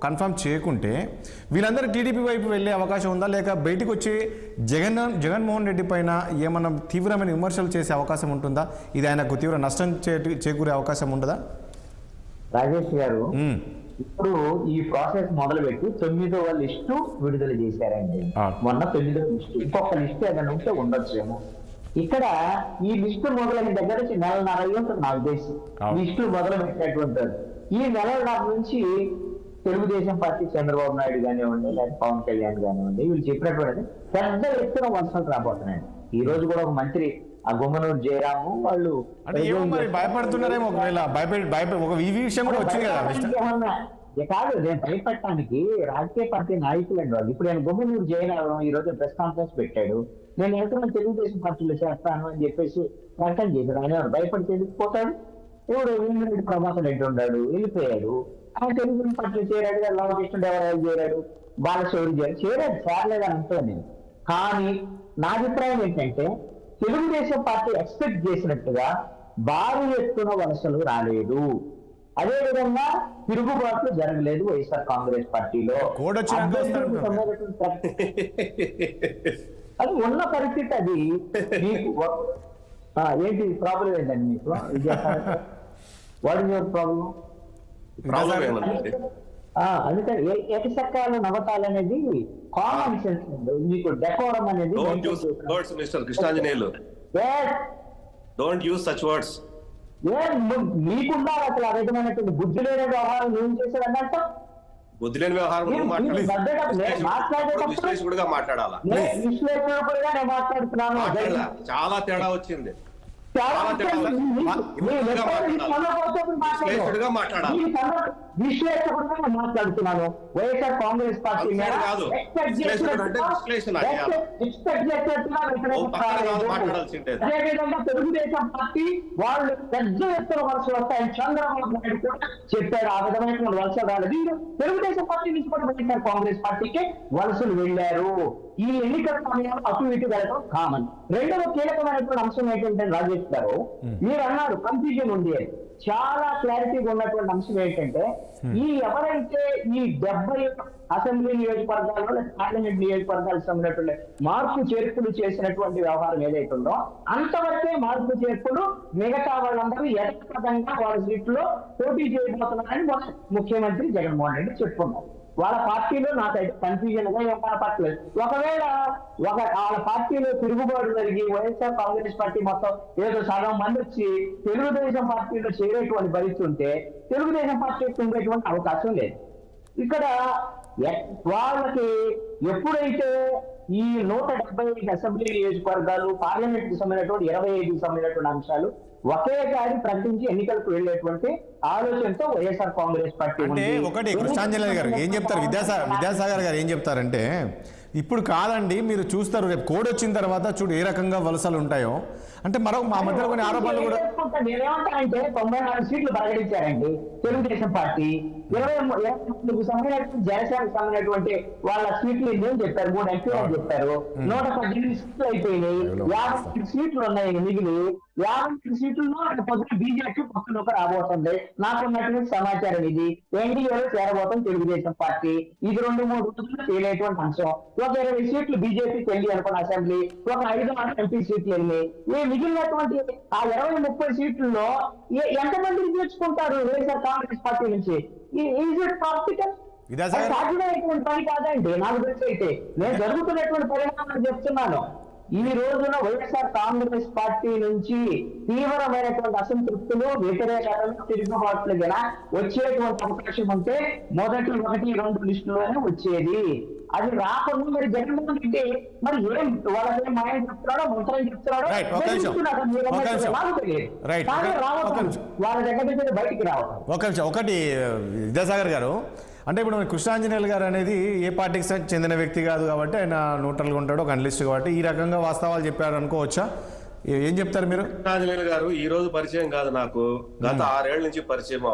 కన్ఫర్మ్ చేయకుంటే వీళ్ళందరూ టీడీపీ వైపు వెళ్ళే అవకాశం ఉందా, లేక బయటకు వచ్చి జగన్మోహన్ రెడ్డి పైన ఏమన్నా తీవ్రమైన విమర్శలు చేసే అవకాశం ఉంటుందా? ఇది ఆయనకు తీవ్ర నష్టం చేకూరే అవకాశం ఉండదా? రాజేష్ గారు, ఇప్పుడు ఈ ప్రాసెస్ మొదలుపెట్టి 9వ లిస్టు విడుదల చేశారండి. మొన్న 9వ లిస్టు, ఇంకొక లిస్టు ఏదైనా ఉంటే ఉండొచ్చేమో. ఇక్కడ ఈ లిస్టు మొదలైన దగ్గర నుంచి నెలన్నర ఉంటుంది నా ఉద్దేశం. లిస్టు మొదలు పెట్టినటువంటి ఈ నెలన్నర నుంచి తెలుగుదేశం పార్టీ చంద్రబాబు నాయుడు కానివ్వండి లేదా పవన్ కళ్యాణ్ కానివ్వండి వీళ్ళు చెప్పినటువంటి పెద్ద ఎత్తున వర్షాలు రాబోతున్నాయండి. ఈ రోజు కూడా ఒక మంత్రి ఆ గుమ్మనూరు జయరాము వాళ్ళు భయపడుతున్నారేమో, ఒక ఈ విషయం కూడా వచ్చింది కదా. కాదు, నేను భయపడటానికి రాజకీయ పార్టీ నాయకులండి వాళ్ళు. ఇప్పుడు నేను గుమ్మనూరు జయరాము ఈ రోజు ప్రెస్ కాన్ఫరెన్స్ పెట్టాడు, నేను వెళ్తున్న తెలుగుదేశం పార్టీలో చేస్తాను అని చెప్పేసి ప్రకటన చేశాడు. ఆయన భయపడి తెలిసిపోతాడు. ఇప్పుడు వేమిరెడ్డి ప్రభాకర్ రెడ్డి ఉన్నాడు, వెళ్ళిపోయాడు. ఆయన తెలుగుదేశం పార్టీలో చేరాడు, రామకృష్ణదేవరాయలు చేరాడు, బాలశౌరి చేరాడు, చేరలేదని అంటాను నేను. కానీ నా అభిప్రాయం ఏంటంటే తెలుగుదేశం పార్టీ ఎక్స్పెక్ట్ చేసినట్టుగా భారీ ఎత్తున వలసలు రాలేదు, అదేవిధంగా తిరుగుబాట్లు జరగలేదు వైఎస్ఆర్ కాంగ్రెస్ పార్టీలో. అది ఉన్న పరిస్థితి. అది మీకు ఏంటి ప్రాబ్లం ఏంటండి మీకు? What is your problem? అందుకని ఎకసక్కాలు నవ్వటాలు అనేది కామన్ సెన్స్ అండి. మీకు డెకోరం అనేది don't use words mister Krishnanjaneyulu, don't use such words. మీకున్నా అసలు ఆ విధమైనటువంటి బుద్ధి లేని వ్యవహారం ఏం చేశాడు అన్నట్టు బుద్ధి లేని వ్యవహారం విశ్లేషకుడిగా మాట్లాడాలా? విశ్లేషకుడుగా నేను మాట్లాడుతున్నాను. చాలా తేడా వచ్చింది. విశ్లేషకుడుగా మాట్లాడుతున్నాను. వైఎస్ఆర్ కాంగ్రెస్ పార్టీ అదేవిధంగా తెలుగుదేశం పార్టీ వాళ్ళు పెద్ద ఎత్తున వలసలు వస్తాయని చంద్రబాబు నాయుడు కూడా చెప్పారు. ఆ విధమైన వలసలు రాలేదు. తెలుగుదేశం పార్టీ నుంచి కూడా వైఎస్ఆర్ కాంగ్రెస్ పార్టీకి వలసలు వెళ్ళారు. ఈ ఎన్నికల సమయంలో అటు ఇటు వెళ్ళడం కామన్. రెండవ కీలకమైనటువంటి అంశం ఏంటంటే రాజేష్ గారు మీరు అన్నారు కన్ఫ్యూజన్ ఉంది అని. చాలా క్లారిటీగా ఉన్నటువంటి అంశం ఏంటంటే ఈ ఎవరైతే ఈ 70 అసెంబ్లీ నియోజకవర్గాల్లో పార్లమెంట్ నియోజకవర్గాలకు సంబంధించినటువంటి మార్పు చేర్పులు చేసినటువంటి వ్యవహారం ఏదైతే ఉందో అంతవరకే మార్పు చేర్పులు మిగతా వాళ్ళందరూ యథాతథంగా వాళ్ళ సీట్లో పోటీ చేయబోతున్నారని మన ముఖ్యమంత్రి జగన్మోహన్ రెడ్డి చెప్పుకున్నారు. వాళ్ళ పార్టీలో నాకైతే కన్ఫ్యూజన్ గా మన పార్టీ ఒకవేళ వాళ్ళ పార్టీలో తిరుగుబాటు జరిగి వైఎస్ఆర్ కాంగ్రెస్ పార్టీ మొత్తం ఏదో సగం మంది వచ్చి తెలుగుదేశం పార్టీలో చేరేటువంటి పరిస్థితి ఉంటే తెలుగుదేశం పార్టీకి ఉండేటువంటి అవకాశం లేదు. ఇక్కడ వాళ్ళకి ఎప్పుడైతే ఈ 175 అసెంబ్లీ నియోజకవర్గాలు పార్లమెంట్ కి సంబంధించినటువంటి 25కి సంబంధించినటువంటి అంశాలు ఒకేసారి ప్రకటించి ఎన్నికలకు వెళ్ళేటువంటి ఆలోచనతో వైఎస్ఆర్ కాంగ్రెస్ పార్టీ అంటే ఒకటి కృష్ణాంజలి గారు ఏం చెప్తారు, విద్యాసాగర్ గారు ఏం చెప్తారంటే ఇప్పుడు కాదండి మీరు చూస్తారు రేపు కోడ్ వచ్చిన తర్వాత చూడు ఏ రకంగా వలసలు ఉంటాయో అంటే మా మధ్యలో కొన్ని ఆరోపణలు కూడా. నేనేమంటానంటే 94 సీట్లు ప్రకటించారండి తెలుగుదేశం పార్టీ. 23 సంబంధించినటువంటి జనసేనకు సంబంధించినటువంటి వాళ్ళ సీట్లు ఏం చెప్పారు, 3 ఎంపీలు అని చెప్పారు. 118 సీట్లు అయిపోయినాయి. 50 సీట్లు ఉన్నాయి మిగిలి. 50 సీట్లలో పొద్దున బీజేపీ పక్కనొక రాబోతుంది. నాకున్నటువంటి సమాచారం ఇది. ఎన్డీఏలో చేరబోతుంది తెలుగుదేశం పార్టీ. ఇది 2-3 రోజుల్లో తేలేటువంటి అంశం. ఒక 20 సీట్లు బీజేపీకి వెళ్ళి అనుకున్న అసెంబ్లీ, ఒక 5 ఎంపీ సీట్లు వెళ్ళి ఈ మిగిలినటువంటి ఆ 20-30 సీట్లలో ఎంతమందిని తీర్చుకుంటారు వైఎస్ఆర్ కాంగ్రెస్ పార్టీ నుంచి? సాధ్యమైనటువంటి పని కాదండి నాకు తెలిసి. అయితే నేను జరుగుతున్నటువంటి పరిణామాలు చెప్తున్నాను. ఈ రోజున వైఎస్ఆర్ కాంగ్రెస్ పార్టీ నుంచి తీవ్రమైనటువంటి అసంతృప్తులు, వ్యతిరేకతలు, తిరుగుబాట్లు గల వచ్చేటువంటి అవకాశం ఉంటే మొదటి 1-2 లిస్టులోనే వచ్చేది. అది రాకుండా మరి జగన్మోహన్ రెడ్డి మరి ఏం వాళ్ళకి మాయం చెప్తున్నాడో మంత్రం చెప్తున్నాడో వాళ్ళ దగ్గర నుంచి బయటికి రావడం. ఒకటి విద్యాసాగర్ గారు అంటే ఇప్పుడు కృష్ణాంజనేయులు గారు అనేది ఏ పార్టీకి చెందిన వ్యక్తి కాదు కాబట్టి ఆయన న్యూట్రల్గా ఉంటాడు, ఒక అనలిస్ట్ కాబట్టి ఈ రకంగా వాస్తవాలు చెప్పారు అనుకోవచ్చా? ఏం చెప్తారు మీరు? కృష్ణాంజనేయులు గారు ఈ రోజు పరిచయం కాదు నాకు, గత 6 ఏళ్ల నుంచి పరిచయం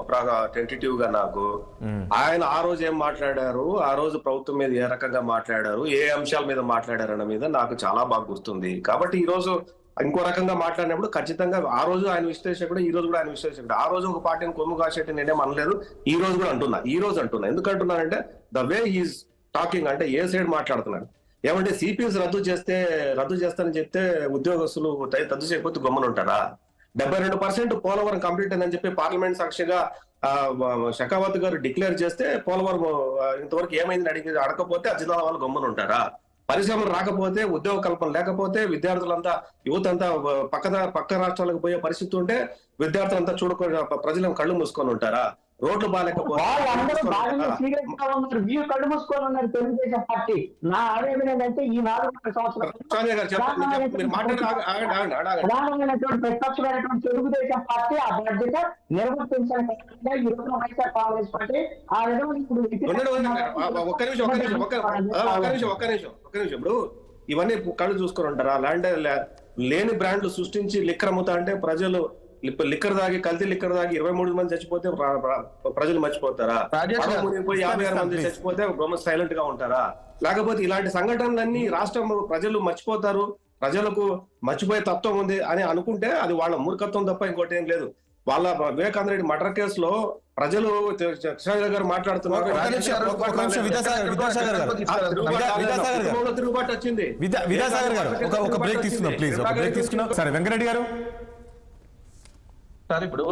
టెంటేటివ్ గా నాకు. ఆయన ఆ రోజు ఏం మాట్లాడారు, ఆ రోజు ప్రభుత్వం మీద ఏ రకంగా మాట్లాడారు, ఏ అంశాల మీద మాట్లాడారు అన్న మీద నాకు చాలా బాగా గుర్తుంది. కాబట్టి ఈ రోజు ఇంకో రకంగా మాట్లాడినప్పుడు ఖచ్చితంగా ఆ రోజు ఆయన విశ్లేషకుడు, ఈ రోజు కూడా ఆయన విశ్లేషకుడు. ఆ రోజు ఒక పార్టీని కొమ్ము కాసేటి నేనేం అనలేదు, ఈ రోజు కూడా అంటున్నా. ఈ రోజు అంటున్నా ఎందుకంటున్నానంటే ద వే హీస్ టాకింగ్ అంటే ఏ సైడ్ మాట్లాడుతున్నాడు. ఏమంటే సిపిఎస్ రద్దు చేస్తానని చెప్తే ఉద్యోగస్తులు రద్దు చేయకపోతే గమ్మున ఉంటారా? 72% పోలవరం కంప్లీట్ అయిందని చెప్పి పార్లమెంట్ సాక్షిగా షెకావత్ గారు డిక్లేర్ చేస్తే పోలవరం ఇంతవరకు ఏమైంది అడగకపోతే అజితాల వాళ్ళు గమ్మున ఉంటారా? పరిశ్రమలు రాకపోతే, ఉద్యోగ కల్పన లేకపోతే, విద్యార్థులంతా యువత అంతా పక్క రాష్ట్రాలకు పోయే పరిస్థితి ఉంటే విద్యార్థులంతా చూడకుండా ప్రజలను కళ్ళు మూసుకొని ఉంటారా? రోడ్లు బాగాలేకపోతే కళ్ళు మూసుకొని ఉన్నారు తెలుగుదేశం పార్టీ. నా ఆవేదన ఏంటంటే ఈ 4 సంవత్సరాలు ప్రధానమైనటువంటి ప్రతిపక్షమైనటువంటి తెలుగుదేశం పార్టీ ఆ బాధ్యత నిర్వర్తించడానికి ఈ రోజున వైఎస్ఆర్ కాంగ్రెస్ పార్టీ ఆ విధంగా ఇప్పుడు ఒక్క నిమిషం ఇప్పుడు ఇవన్నీ కళ్ళు చూసుకొని ఉంటారా? లేని బ్రాండ్లు సృష్టించి లిక్కర్ అమ్ముతా అంటే ప్రజలు లిక్కర్ దాగి కల్తీ లిక్కర్ దాగి 23 మంది చచ్చిపోతే ప్రజలు మర్చిపోతారా? 56 మంది చచ్చిపోతే సైలెంట్ గా ఉంటారా? లేకపోతే ఇలాంటి సంఘటనలన్నీ రాష్ట్రం ప్రజలు మర్చిపోతారు, ప్రజలకు మర్చిపోయే తత్వం ఉంది అని అనుకుంటే అది వాళ్ళ మూర్ఖత్వం తప్ప ఇంకోటి ఏం లేదు. వాళ్ళ వివేకానంద రెడ్డి మర్డర్ కేసులో ప్రజలు కృష్ణాంజలి గారు మాట్లాడుతున్నారు, తిరుగుబాటు వచ్చింది. విద్యాసాగర్ గారు ఒక బ్రేక్ తీసుకుందాం ప్లీజ్. ఒక బ్రేక్ తీసుకున్నాం. సరే వెంకరెడ్డి గారు సార్ ఇప్పుడు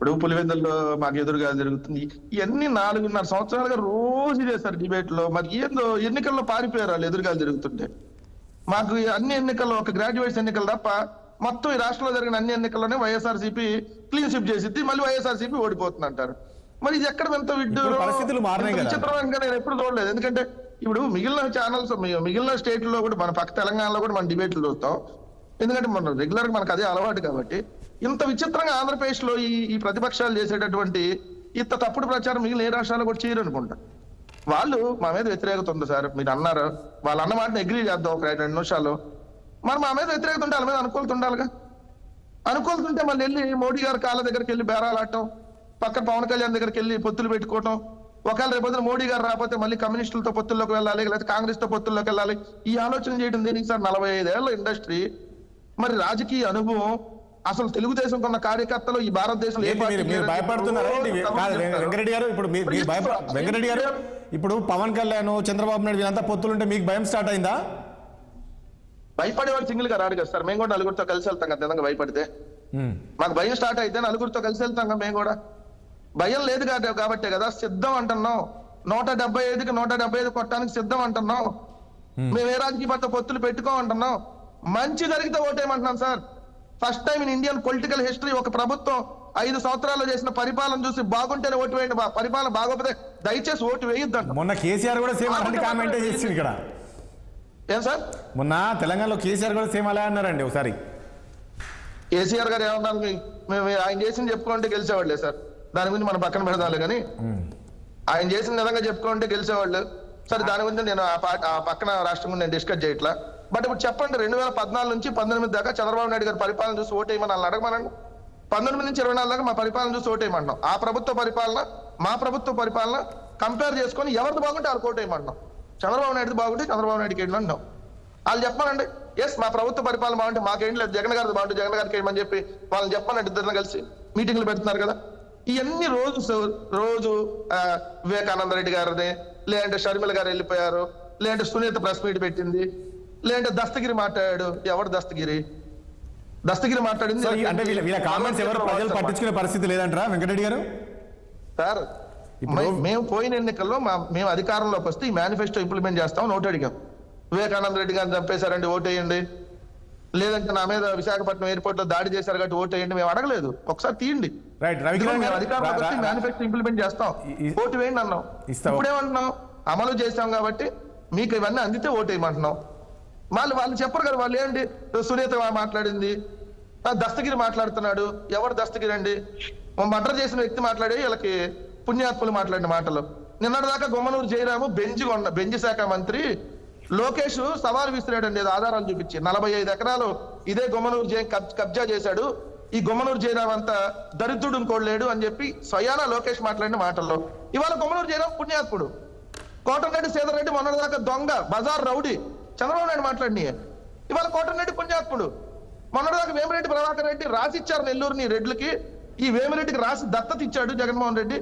ఇప్పుడు పులివెందుల్లో మాకు ఎదురుగా జరుగుతుంది. ఇవన్నీ 4.5 సంవత్సరాలుగా రోజు ఇదే సార్ డిబేట్ లో. మరి ఏందో ఎన్నికల్లో పారిపోయారు వాళ్ళు ఎదురుగా జరుగుతుంటే. మాకు ఈ అన్ని ఎన్నికల్లో ఒక గ్రాడ్యుయేట్స్ ఎన్నికలు తప్ప మొత్తం ఈ రాష్ట్రంలో జరిగిన అన్ని ఎన్నికల్లోనే వైఎస్ఆర్సీపీ క్లీన్ స్విప్ చేసిద్ది, మళ్ళీ వైఎస్ఆర్సీపీ ఓడిపోతుంది అంటారు. మరి ఇది ఎక్కడ ఎంత ఇప్పుడు పరిస్థితులు మారినాయి కదా. విచిత్రంగా నేను ఎప్పుడు చూడలేదు. ఎందుకంటే ఇప్పుడు మిగిలిన ఛానల్స్ మిగిలిన స్టేట్ లో కూడా మన పక్క తెలంగాణలో కూడా మన డిబేట్లు చూస్తాం. ఎందుకంటే మన రెగ్యులర్ గా మనకు అదే అలవాటు కాబట్టి. ఇంత విచిత్రంగా ఆంధ్రప్రదేశ్ లో ఈ ప్రతిపక్షాలు చేసేటటువంటి ఇంత తప్పుడు ప్రచారం మిగిలిన ఏ రాష్ట్రాల్లో కూడా చేయరు అనుకుంటా. వాళ్ళు మా మీద వ్యతిరేకత ఉంది సార్, మీరు అన్నారు, వాళ్ళు అన్న మాటను అగ్రీ చేద్దాం ఒక 2 నిమిషాలు. మరి మా మీద వ్యతిరేకత ఉంటే వాళ్ళ మీద అనుకూలత ఉండాలిగా. అనుకూలత ఉంటే మళ్ళీ వెళ్ళి మోడీ గారి కాళ్ళ దగ్గరికి వెళ్ళి బేరాలాడటం, పక్కన పవన్ కళ్యాణ్ దగ్గరికి వెళ్ళి పొత్తులు పెట్టుకోవటం, ఒకవేళ రేపొద్దున మోడీ గారు రాకపోతే మళ్ళీ కమ్యూనిస్టులతో పొత్తుల్లోకి వెళ్ళాలి, లేకపోతే కాంగ్రెస్ తో పొత్తుల్లోకి వెళ్ళాలి. ఈ ఆలోచన చేయడం దేనికి సార్? 45 ఏళ్ల ఇండస్ట్రీ, మరి రాజకీయ అనుభవం, అసలు తెలుగుదేశం కొన్న కార్యకర్తలు ఈ భారతదేశంలో మీరు భయపడుతున్నారా వెంకరెడ్డి గారు? ఇప్పుడు వెంకరెడ్డి గారు, ఇప్పుడు పవన్ కళ్యాణ్, చంద్రబాబు నాయుడు వీళ్ళంతా పొత్తులుంటే మీకు భయం స్టార్ట్ అయిందా? భయపడేవాడు సింగిల్ గా రాడు కదా సార్. మేము కూడా నలుగురితో కలిసి వెళ్తాం కదా. నిజంగా భయపడితే మాకు భయం స్టార్ట్ అయితే నలుగురితో కలిసి వెళ్తాం కదా. మేము కూడా భయం లేదు కాబట్టే కదా సిద్ధం అంటున్నాం. 175కి 175 కొట్టడానికి సిద్ధం అంటున్నాం. మేము ఏ రాజకీయ పార్టీ పొత్తులు పెట్టుకోమంటున్నాం. మంచి జరిగితే ఓటేయమంటున్నాం sir. First time in Indian political history ఒక ప్రభుత్వం 5 సంవత్సరాల్లో చేసిన పరిపాలన చూసి బాగుంటేనే ఓటు వేయండి, పరిపాలన బాగోకపోతే దయచేసి ఓటు వేయొద్దంట. మొన్న కేసీఆర్ కూడా సేమ్ అలాంటి కామెంటే చేసింది ఇక్కడ. ఏం సార్? మొన్న తెలంగాణలో కేసీఆర్ కూడా సేమ్ అలా అన్నారండి. ఒకసారి కేసీఆర్ గారు ఏమన్నా మేము ఆయన చేసింది చెప్పుకుంటే గెలిచేవాళ్ళే సార్. దాని గురించి మనం పక్కన పెడదాంలే కానీ ఆయన చేసిన విధంగా చెప్పుకుంటే గెలిచేవాళ్ళు. సరే, దాని గురించి నేను ఆ పక్కన రాష్ట్రం గురించి నేను డిస్కస్ చేయట్లా. బట్ ఇప్పుడు చెప్పండి, 2014 నుంచి 19 దాకా చంద్రబాబు నాయుడు గారి పరిపాలన చూసి ఓటేయమని వాళ్ళని అడగమనండి. 19 నుంచి 24 దాకా మా పరిపాలన చూసి ఓటేయమంటున్నాం. ఆ ప్రభుత్వ పరిపాలన మా ప్రభుత్వ పరిపాలన కంపేర్ చేసుకొని ఎవరిది బాగుంటే వాళ్ళకి ఓటేయమంటున్నాం. చంద్రబాబు నాయుడు బాగుంటే చంద్రబాబు నాయుడుకి ఏంటి అంటున్నాం. వాళ్ళు చెప్పానండి, ఎస్ మా ప్రభుత్వ పరిపాలన బాగుంటే మాకేంటి లేదు, జగన్ గారిది బాగుంటే జగన్ గారికి ఏమని చెప్పి వాళ్ళని చెప్పానండి. ఇద్దరిని కలిసి మీటింగ్లు పెడుతున్నారు కదా. ఇవన్నీ రోజు వివేకానంద రెడ్డి గారిని, లేదంటే షర్మిల గారు వెళ్ళిపోయారు, లేదంటే సునీత ప్రెస్ మీట్ పెట్టింది, లేదంటే దస్తగిరి మాట్లాడాడు. ఎవరు దస్తగిరి మాట్లాడింది అంటే వీళ్ళ కామెంట్స్ ఎవరు ప్రజలు పట్టించుకునే పరిస్థితి లేదంటారా వెంకటరెడ్డి గారు? సార్, మేము పోయిన ఎన్నికల్లో మేము అధికారంలోకి వస్తే ఈ మేనిఫెస్టో ఇంప్లిమెంట్ చేస్తాం ఓటు అడిగాం. వివేకానంద రెడ్డి గారిని చంపేశారండి ఓటేయండి, లేదంటే నా మీద విశాఖపట్నం ఎయిర్పోర్ట్ లో దాడి చేశారు కాబట్టి ఓటేయండి మేము అడగలేదు. ఒకసారి తీయండి. అధికారంలోకి వస్తే మేనిఫెస్టో ఇంప్లిమెంట్ చేస్తాం, ఓటు వేయండి అన్నాం. ఇప్పుడేమంటున్నాం? అమలు చేస్తాం కాబట్టి మీకు ఇవన్నీ అందితే ఓటేయమంటున్నాం. వాళ్ళు చెప్పరు కదా. వాళ్ళు ఏంటి, సునీత మాట్లాడింది, దస్తగిరి మాట్లాడుతున్నాడు. ఎవరు దస్తగిరి అండి? మర్డర్ చేసిన వ్యక్తి మాట్లాడి వీళ్ళకి పుణ్యాత్ములు మాట్లాడిన మాటలు. నిన్నటిదాకా గుమ్మనూరు జయరాము బెంజ్ శాఖ మంత్రి లోకేష్ సవాల్ విసిరాడండి ఆధారాలు చూపించి. 45 ఎకరాలు ఇదే గుమ్మనూరు జయ కబ్జా చేశాడు, ఈ గుమ్మనూరు జయరాం అంతా దరిద్రుడు ఇంకోలేడు అని చెప్పి స్వయాన లోకేష్ మాట్లాడిన మాటల్లో ఇవాళ గుమ్మనూరు జయరాం పుణ్యాత్ముడు. కోటరెడ్డి సీతారెడ్డి మొన్నటిదాకా దొంగ బజార్ రౌడీ చంద్రబాబు నాయుడు మాట్లాడినాయి. ఇవాళ కోటరెడ్డి పుణ్యాత్ముడు. మొన్నటిదాకా వేమిరెడ్డి ప్రభాకర్ రెడ్డి రాసిచ్చారు నెల్లూరుని రెడ్లకి, ఈ వేమిరెడ్డికి రాసి దత్తత ఇచ్చాడు జగన్మోహన్ రెడ్డి.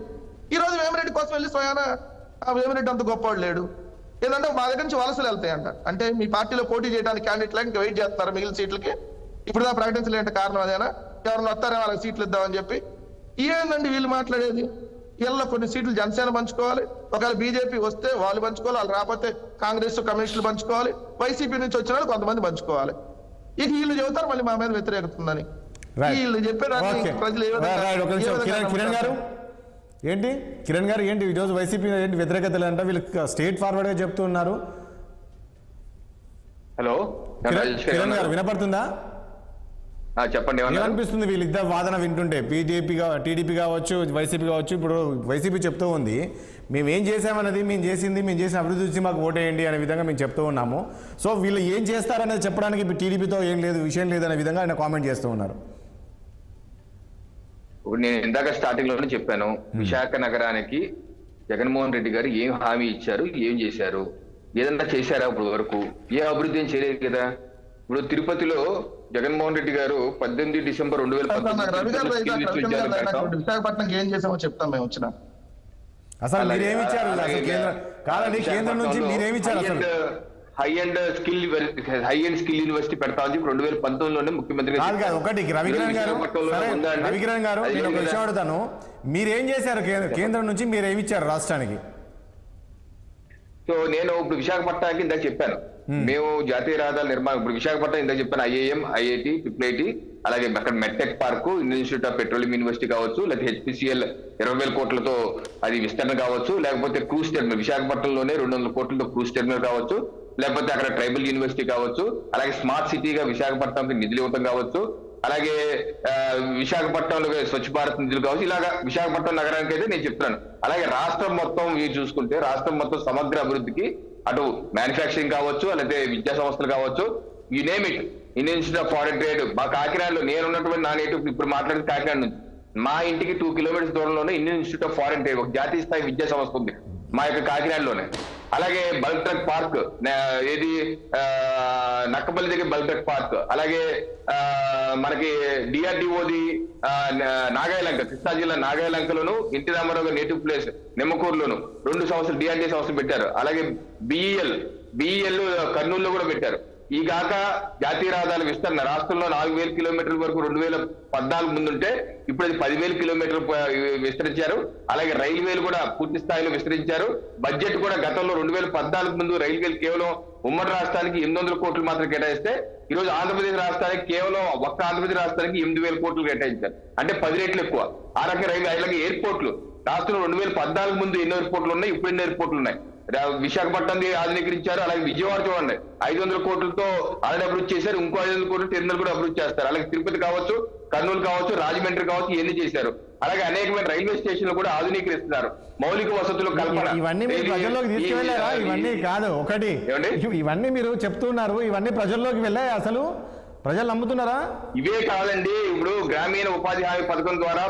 ఈ రోజు వేమిరెడ్డి కోసం వెళ్ళి స్వయాన ఆ వేమిరెడ్డి అంత గొప్పవాడు లేడు. ఏదంటే మా దగ్గర నుంచి వలసలు వెళ్తాయంట. అంటే మీ పార్టీలో పోటీ చేయడానికి క్యాండిడేట్ లాగా ఇంకా వెయిట్ చేస్తున్నారు మిగిలిన సీట్లకి. ఇప్పుడు దా ప్రకటించలేంటే కారణం అదేనా? ఎవరన్నా వస్తారే వాళ్ళకి సీట్లు ఇద్దామని చెప్పి. ఏందండి వీళ్ళు మాట్లాడేది? వీళ్ళలో కొన్ని సీట్లు జనసేన పంచుకోవాలి, ఒకవేళ బీజేపీ వస్తే వాళ్ళు పంచుకోవాలి, వాళ్ళు రాకపోతే కాంగ్రెస్ కమ్యూనిస్టులు పంచుకోవాలి, వైసీపీ నుంచి వచ్చిన వాళ్ళు కొంతమంది పంచుకోవాలి. ఇక వీళ్ళు చెబుతారు మళ్ళీ మా మీద వ్యతిరేకతుందని. వీళ్ళు చెప్పేదాన్ని ప్రజలు కిరణ్ గారు ఏంటి కిరణ్ గారు ఏంటి ఈరోజు వైసీపీ ఏంటి వ్యతిరేకత లేదంటే వీళ్ళు స్ట్రేట్ ఫార్వర్డ్ గా చెప్తూ ఉన్నారు. హలో కిరణ్ గారు వినపడుతుందా? చెప్పండి. ఏమనిపిస్తుంది వీళ్ళిద్దరు వాదన వింటుంటే? టీడీపీ కావచ్చు, వైసీపీ కావచ్చు. ఇప్పుడు వైసీపీ చెప్తూ ఉంది మేము ఏం చేసామన్నది, మేము చేసిన అభివృద్ధి చూసి మాకు ఓటేయండి అనే విధంగా మేము చెప్తూ ఉన్నాము. సో వీళ్ళు ఏం చేస్తారనేది చెప్పడానికి టీడీపీతో ఏం లేదు, విషయం లేదనే విధంగా ఆయన కామెంట్ చేస్తూ ఉన్నారు. నేను ఇందాక స్టార్టింగ్ లోనే చెప్పాను, విశాఖ నగరానికి జగన్మోహన్ రెడ్డి గారు ఏం హామీ ఇచ్చారు, ఏం చేశారు, ఏదన్నా చేశారా? ఇప్పుడు వరకు ఏ అభివృద్ధి ఏం చేయలేదు కదా. ఇప్పుడు తిరుపతిలో జగన్మోహన్ రెడ్డి గారు 18 డిసెంబర్ 2019 విశాఖపట్నంకి ఏం చేసామో చెప్తాం మేము వచ్చిన. అసలు మీరేమి ఇచ్చారు? కాదండి, కేంద్రం నుంచి మీరేమి ఇచ్చారు? అసలు హై అండ్ స్కిల్ యూనివర్సిటీ పెడతామని చెప్పి 2019లోనే ముఖ్యమంత్రి కాదు కాదు ఒకటి రవికిరణ్ గారు, సరే రవికిరణ్ గారు, నేను ఒక విషయం అడుగుతాను. మీరేం చేశారు కేంద్రం నుంచి, మీరు ఏమి ఇచ్చారు రాష్ట్రానికి? సో నేను ఇప్పుడు విశాఖపట్నానికి ఇందాక చెప్పాను, మేము జాతీయ రహదారుల నిర్మాణం ఇప్పుడు విశాఖపట్నం ఇందాక చెప్పాను, IIM, IIT, IIIT, అలాగే అక్కడ medtech park, Indian institute of petroleum university కావచ్చు, లేకపోతే HPCL 20,000 కోట్లతో అది విస్తరణ కావచ్చు, లేకపోతే క్రూజ్ టెర్మినల్ విశాఖపట్నంలోనే 200 కోట్లతో క్రూజ్ టెర్మినల్ కావచ్చు, లేకపోతే అక్కడ ట్రైబల్ యూనివర్సిటీ కావచ్చు, అలాగే స్మార్ట్ సిటీగా విశాఖపట్నంకి నిధులు ఇవ్వడం కావచ్చు, అలాగే విశాఖపట్నంలో స్వచ్ఛ భారత్ నిధులు కావచ్చు. ఇలాగా విశాఖపట్నం నగరానికి అయితే నేను చెప్తున్నాను. అలాగే రాష్ట్రం మొత్తం మీరు చూసుకుంటే రాష్ట్రం మొత్తం సమగ్ర అభివృద్ధికి అటు మ్యానుఫ్యాక్చరింగ్ కావచ్చు, అలాగే విద్యా సంస్థలు కావచ్చు, you name it, Indian institute of foreign trade మా కాకినాడలో నేను ఉన్నటువంటి నా నేటివ్ ఇప్పుడు మాట్లాడేది కాకినాడ నుంచి, మా ఇంటికి 2 కిలోమీటర్స్ దూరంలోనే Indian institute of foreign trade, ఒక జాతీయ స్థాయి విద్యా సంస్థ ఉంది మా యొక్క కాకినాడలోనే. అలాగే బల్క్ ట్రక్ పార్క్, ఏది నక్కపల్లి దగ్గర బల్క్ ట్రక్ పార్క్, అలాగే మనకి DRDOది నాగాయలంక, కృష్ణా జిల్లా నాగాయలంకలోను, ఎన్టీ రామారావు గారి నేటివ్ ప్లేస్ నిమ్మకూరులోను 2 సంవత్సరాలు DRDA సంస్థలు పెట్టారు. అలాగే BEL కర్నూలులో కూడా పెట్టారు. ఈ గాక జాతీయ రహదారుల విస్తరణ రాష్ట్రంలో 4,000 కిలోమీటర్ల వరకు 2014 ముందుంటే ఇప్పుడు అది 10,000 కిలోమీటర్లు విస్తరించారు. అలాగే రైల్వేలు కూడా పూర్తి స్థాయిలో విస్తరించారు. బడ్జెట్ కూడా గతంలో 2014 ముందు రైల్వేలు కేవలం ఉమ్మడి రాష్ట్రానికి 800 కోట్లు మాత్రం కేటాయిస్తే ఈ రోజు ఆంధ్రప్రదేశ్ రాష్ట్రానికి కేవలం ఒక్క ఆంధ్రప్రదేశ్ రాష్ట్రానికి 8,000 కోట్లు కేటాయించారు, అంటే 10 రెట్లు ఎక్కువ. ఆ రకంగా రైల్వే, అలాగే ఎయిర్పోర్ట్లు రాష్ట్రంలో 2014 ముందు ఎన్నో ఎయిర్పోర్ట్లు ఉన్నాయి, ఇప్పుడు ఎన్నో ఎయిర్పోర్ట్లు ఉన్నాయి. విశాఖపట్నం ఆధునీకరించారు. అలాగే విజయవాడ చూడండి 500 కోట్లతో ఆల్రెడీ అభివృద్ధి చేశారు, ఇంకో 500 కోట్లు టెర్మినల్ కూడా అభివృద్ధి చేస్తారు. అలాగే తిరుపతి కావచ్చు, కర్నూలు కావచ్చు, రాజమండ్రి కావచ్చు, ఇవన్నీ చేశారు. అలాగే అనేకమైన రైల్వే స్టేషన్లు కూడా ఆధునీకరిస్తున్నారు. మౌలిక వసతులు కల్పన, ఇవన్నీ మీరు ప్రజల్లోకి తీసుకువెళ్ళారా? ఇవన్నీ కాదు ఒకటి, ఇవన్నీ మీరు చెప్తున్నారు, ఇవన్నీ ప్రజల్లోకి వెళ్ళాయి, అసలు ప్రజలు నమ్ముతున్నారా? ఇవే కాదండి, ఇప్పుడు గ్రామీణ ఉపాధి హామీ పథకం ద్వారా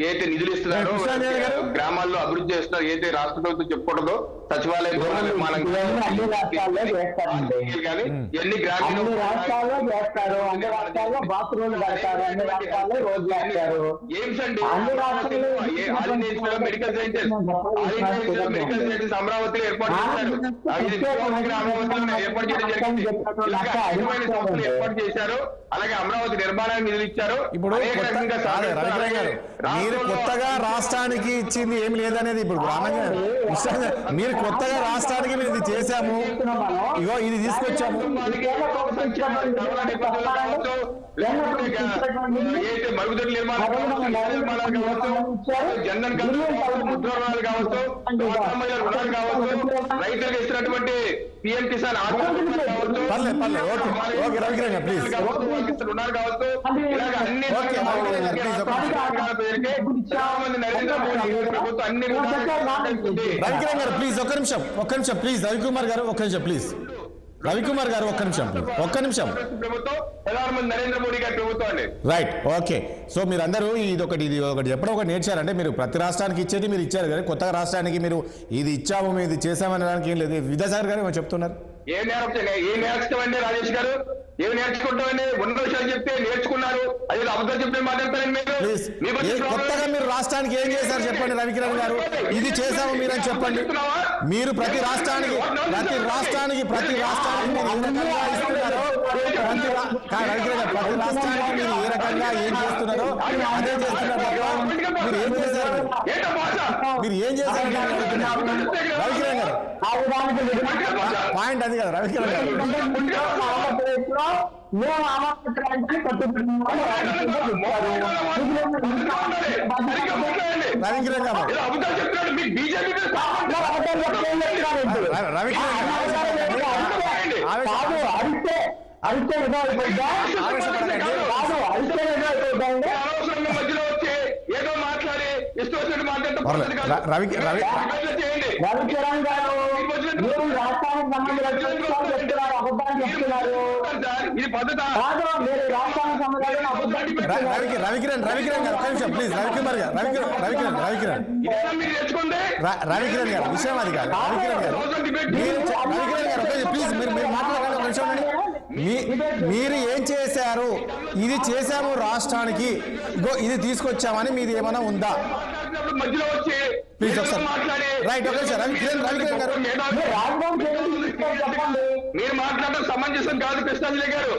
ఏదైతే నిధులు ఇస్తున్నారో, గ్రామాల్లో అభివృద్ధి చేస్తున్నారు, ఏదైతే రాష్ట్ర ప్రభుత్వం చెప్పుకోవడదో సచివాలయ భవన నిర్మాణం అన్ని రాష్ట్రాల్లో చేస్తారు, అన్ని రాష్ట్రాల్లో బాత్రూమ్లు కడతారు, అన్ని రాష్ట్రాల్లో రోడ్లు వేస్తారు. అన్ని రాష్ట్రాల్లో మెడికల్ సైన్సెస్ అమరావతిలో ఏర్పాటు చేశారు, ఏర్పాటు చేయడం జరిగింది. ఏర్పాటు చేశారు. అలాగే అమరావతి నిర్మాణానికి నిధులు ఇచ్చారు. ఇప్పుడు మీరు కొత్తగా రాష్ట్రానికి ఇచ్చింది ఏమి లేదనేది ఇప్పుడు మీరు కొత్తగా రాష్ట్రానికి మేము ఇది చేశాము, ఇగో ఇది తీసుకొచ్చాము. ఏదైతే మరుగుదొడ్ల నిర్మాణాలు కావచ్చు, జన్ధన్ ముద్రణాలు కావచ్చు, రుణాలు కావచ్చు, రైతులకు ఇస్తున్నటువంటి PM కిసాన్ రుణాలు కావచ్చు, ఇలాగ అన్ని నరేంద్ర మోడీ ప్రభుత్వం అన్ని రవికిరణ్ గారు ప్లీజ్ ఒక్క నిమిషం ప్లీజ్, రవికుమార్ గారు ఒక్క నిమిషం ప్లీజ్, రవికుమార్ గారు ఒక్క నిమిషం ప్రభుత్వం ప్రధానమంత్రి నరేంద్ర మోడీ గారి ప్రభుత్వం అండి. Right, okay. సో మీరు అందరూ ఇది ఒకటి చెప్పడం ఒకటి నేర్చారంటే, మీరు ప్రతి రాష్ట్రానికి ఇచ్చేది మీరు ఇచ్చారు కానీ కొత్తగా రాష్ట్రానికి మీరు ఇది ఇచ్చాము మేము ఇది చేసామనడానికి ఏం లేదు. విద్యాసాగర్ గారు ఏమో చెప్తున్నారు. ఏం నేర్చుకోండి రాజేష్ గారు, ఏమి నేర్చుకుంటామండి? ఉన్న విషయాలు చెప్తే నేర్చుకున్నారు, అదే అబద్ధాలు చెప్తే మాట్లాడతారండి మీరు. కొత్తగా మీరు రాష్ట్రానికి ఏం చేశారు చెప్పండి రవికిరణ్ గారు, ఇది చేశాము మీరని చెప్పండి. మీరు ప్రతి రాష్ట్రానికి మీరు ఏ రకంగా ఏం చేస్తున్నారో అదే చేస్తున్నారు. మీరు ఏం చేశారు రవికిరణ్ గారు? పాయింట్ అది కదా రవికిరణ్ గారు. మేము ఆమోదించడానికి కట్టుబడుతున్నాము. రవికిరణ్ గారు అరిస్తే మధ్యలో వచ్చి ఏదో మాట్లాడి ఇష్టం మాట్లాడుతూ రవికిరణ్ గారు మీరు రాష్ట్రానికి సంబంధించిన అబద్ధాలు చెప్తున్నారు. ఇది పద్ధత కాదు, మీరు రాష్ట్రానికి సంబంధించిన అబద్ధాలు రవికిరణ్ గారు ఒక్క నిమిషం ప్లీజ్. రవికుమార్ గారు రవికిరణ్ గారు విషయం అది కాదు. రవికిరణ్ గారు ప్లీజ్ మీరు మాట్లాడగలరు ఒక నిమిషం. మీరు ఏం చేశారు? ఇది చేశాము రాష్ట్రానికి, ఇది తీసుకొచ్చామని మీది ఏమైనా ఉందా? మధ్యలో వచ్చి ప్లీజ్ ఒకసారి రైట్. ఓకే సార్ రవికిరణ్ గారు మీరు మాట్లాడడం సమంజసం కాదు కృష్ణాంజలి గారు.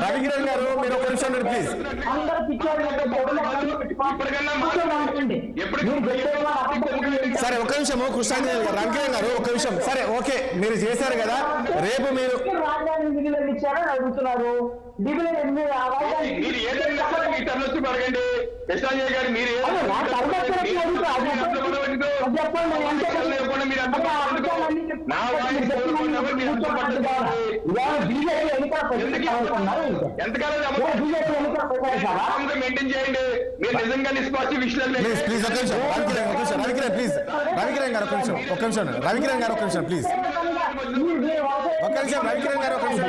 రవికిరణ్ గారు మీరు ఒక నిమిషం ప్లీజ్. సరే ఒక నిమిషము కృష్ణాంజలి గారు, రవికిరణ్ గారు ఒక నిమిషం. సరే ఓకే, మీరు చేశారు కదా, రేపు మీరు అడుగుతున్నారు కృష్ణాంజలి గారు మీరు మెయింటైన్ చేయండి. మీరు నిజంగా నిష్పాక్షి విషయాలు ప్లీజ్ ఒక నిమిషం రవికిరణ్ ప్లీజ్. రవికిరణ్ గారు ఒక నిమిషం రవికిరణ్ గారు ఒక నిమిషం ప్లీజ్. రవికిరణ్ గారు ఒక నిమిషం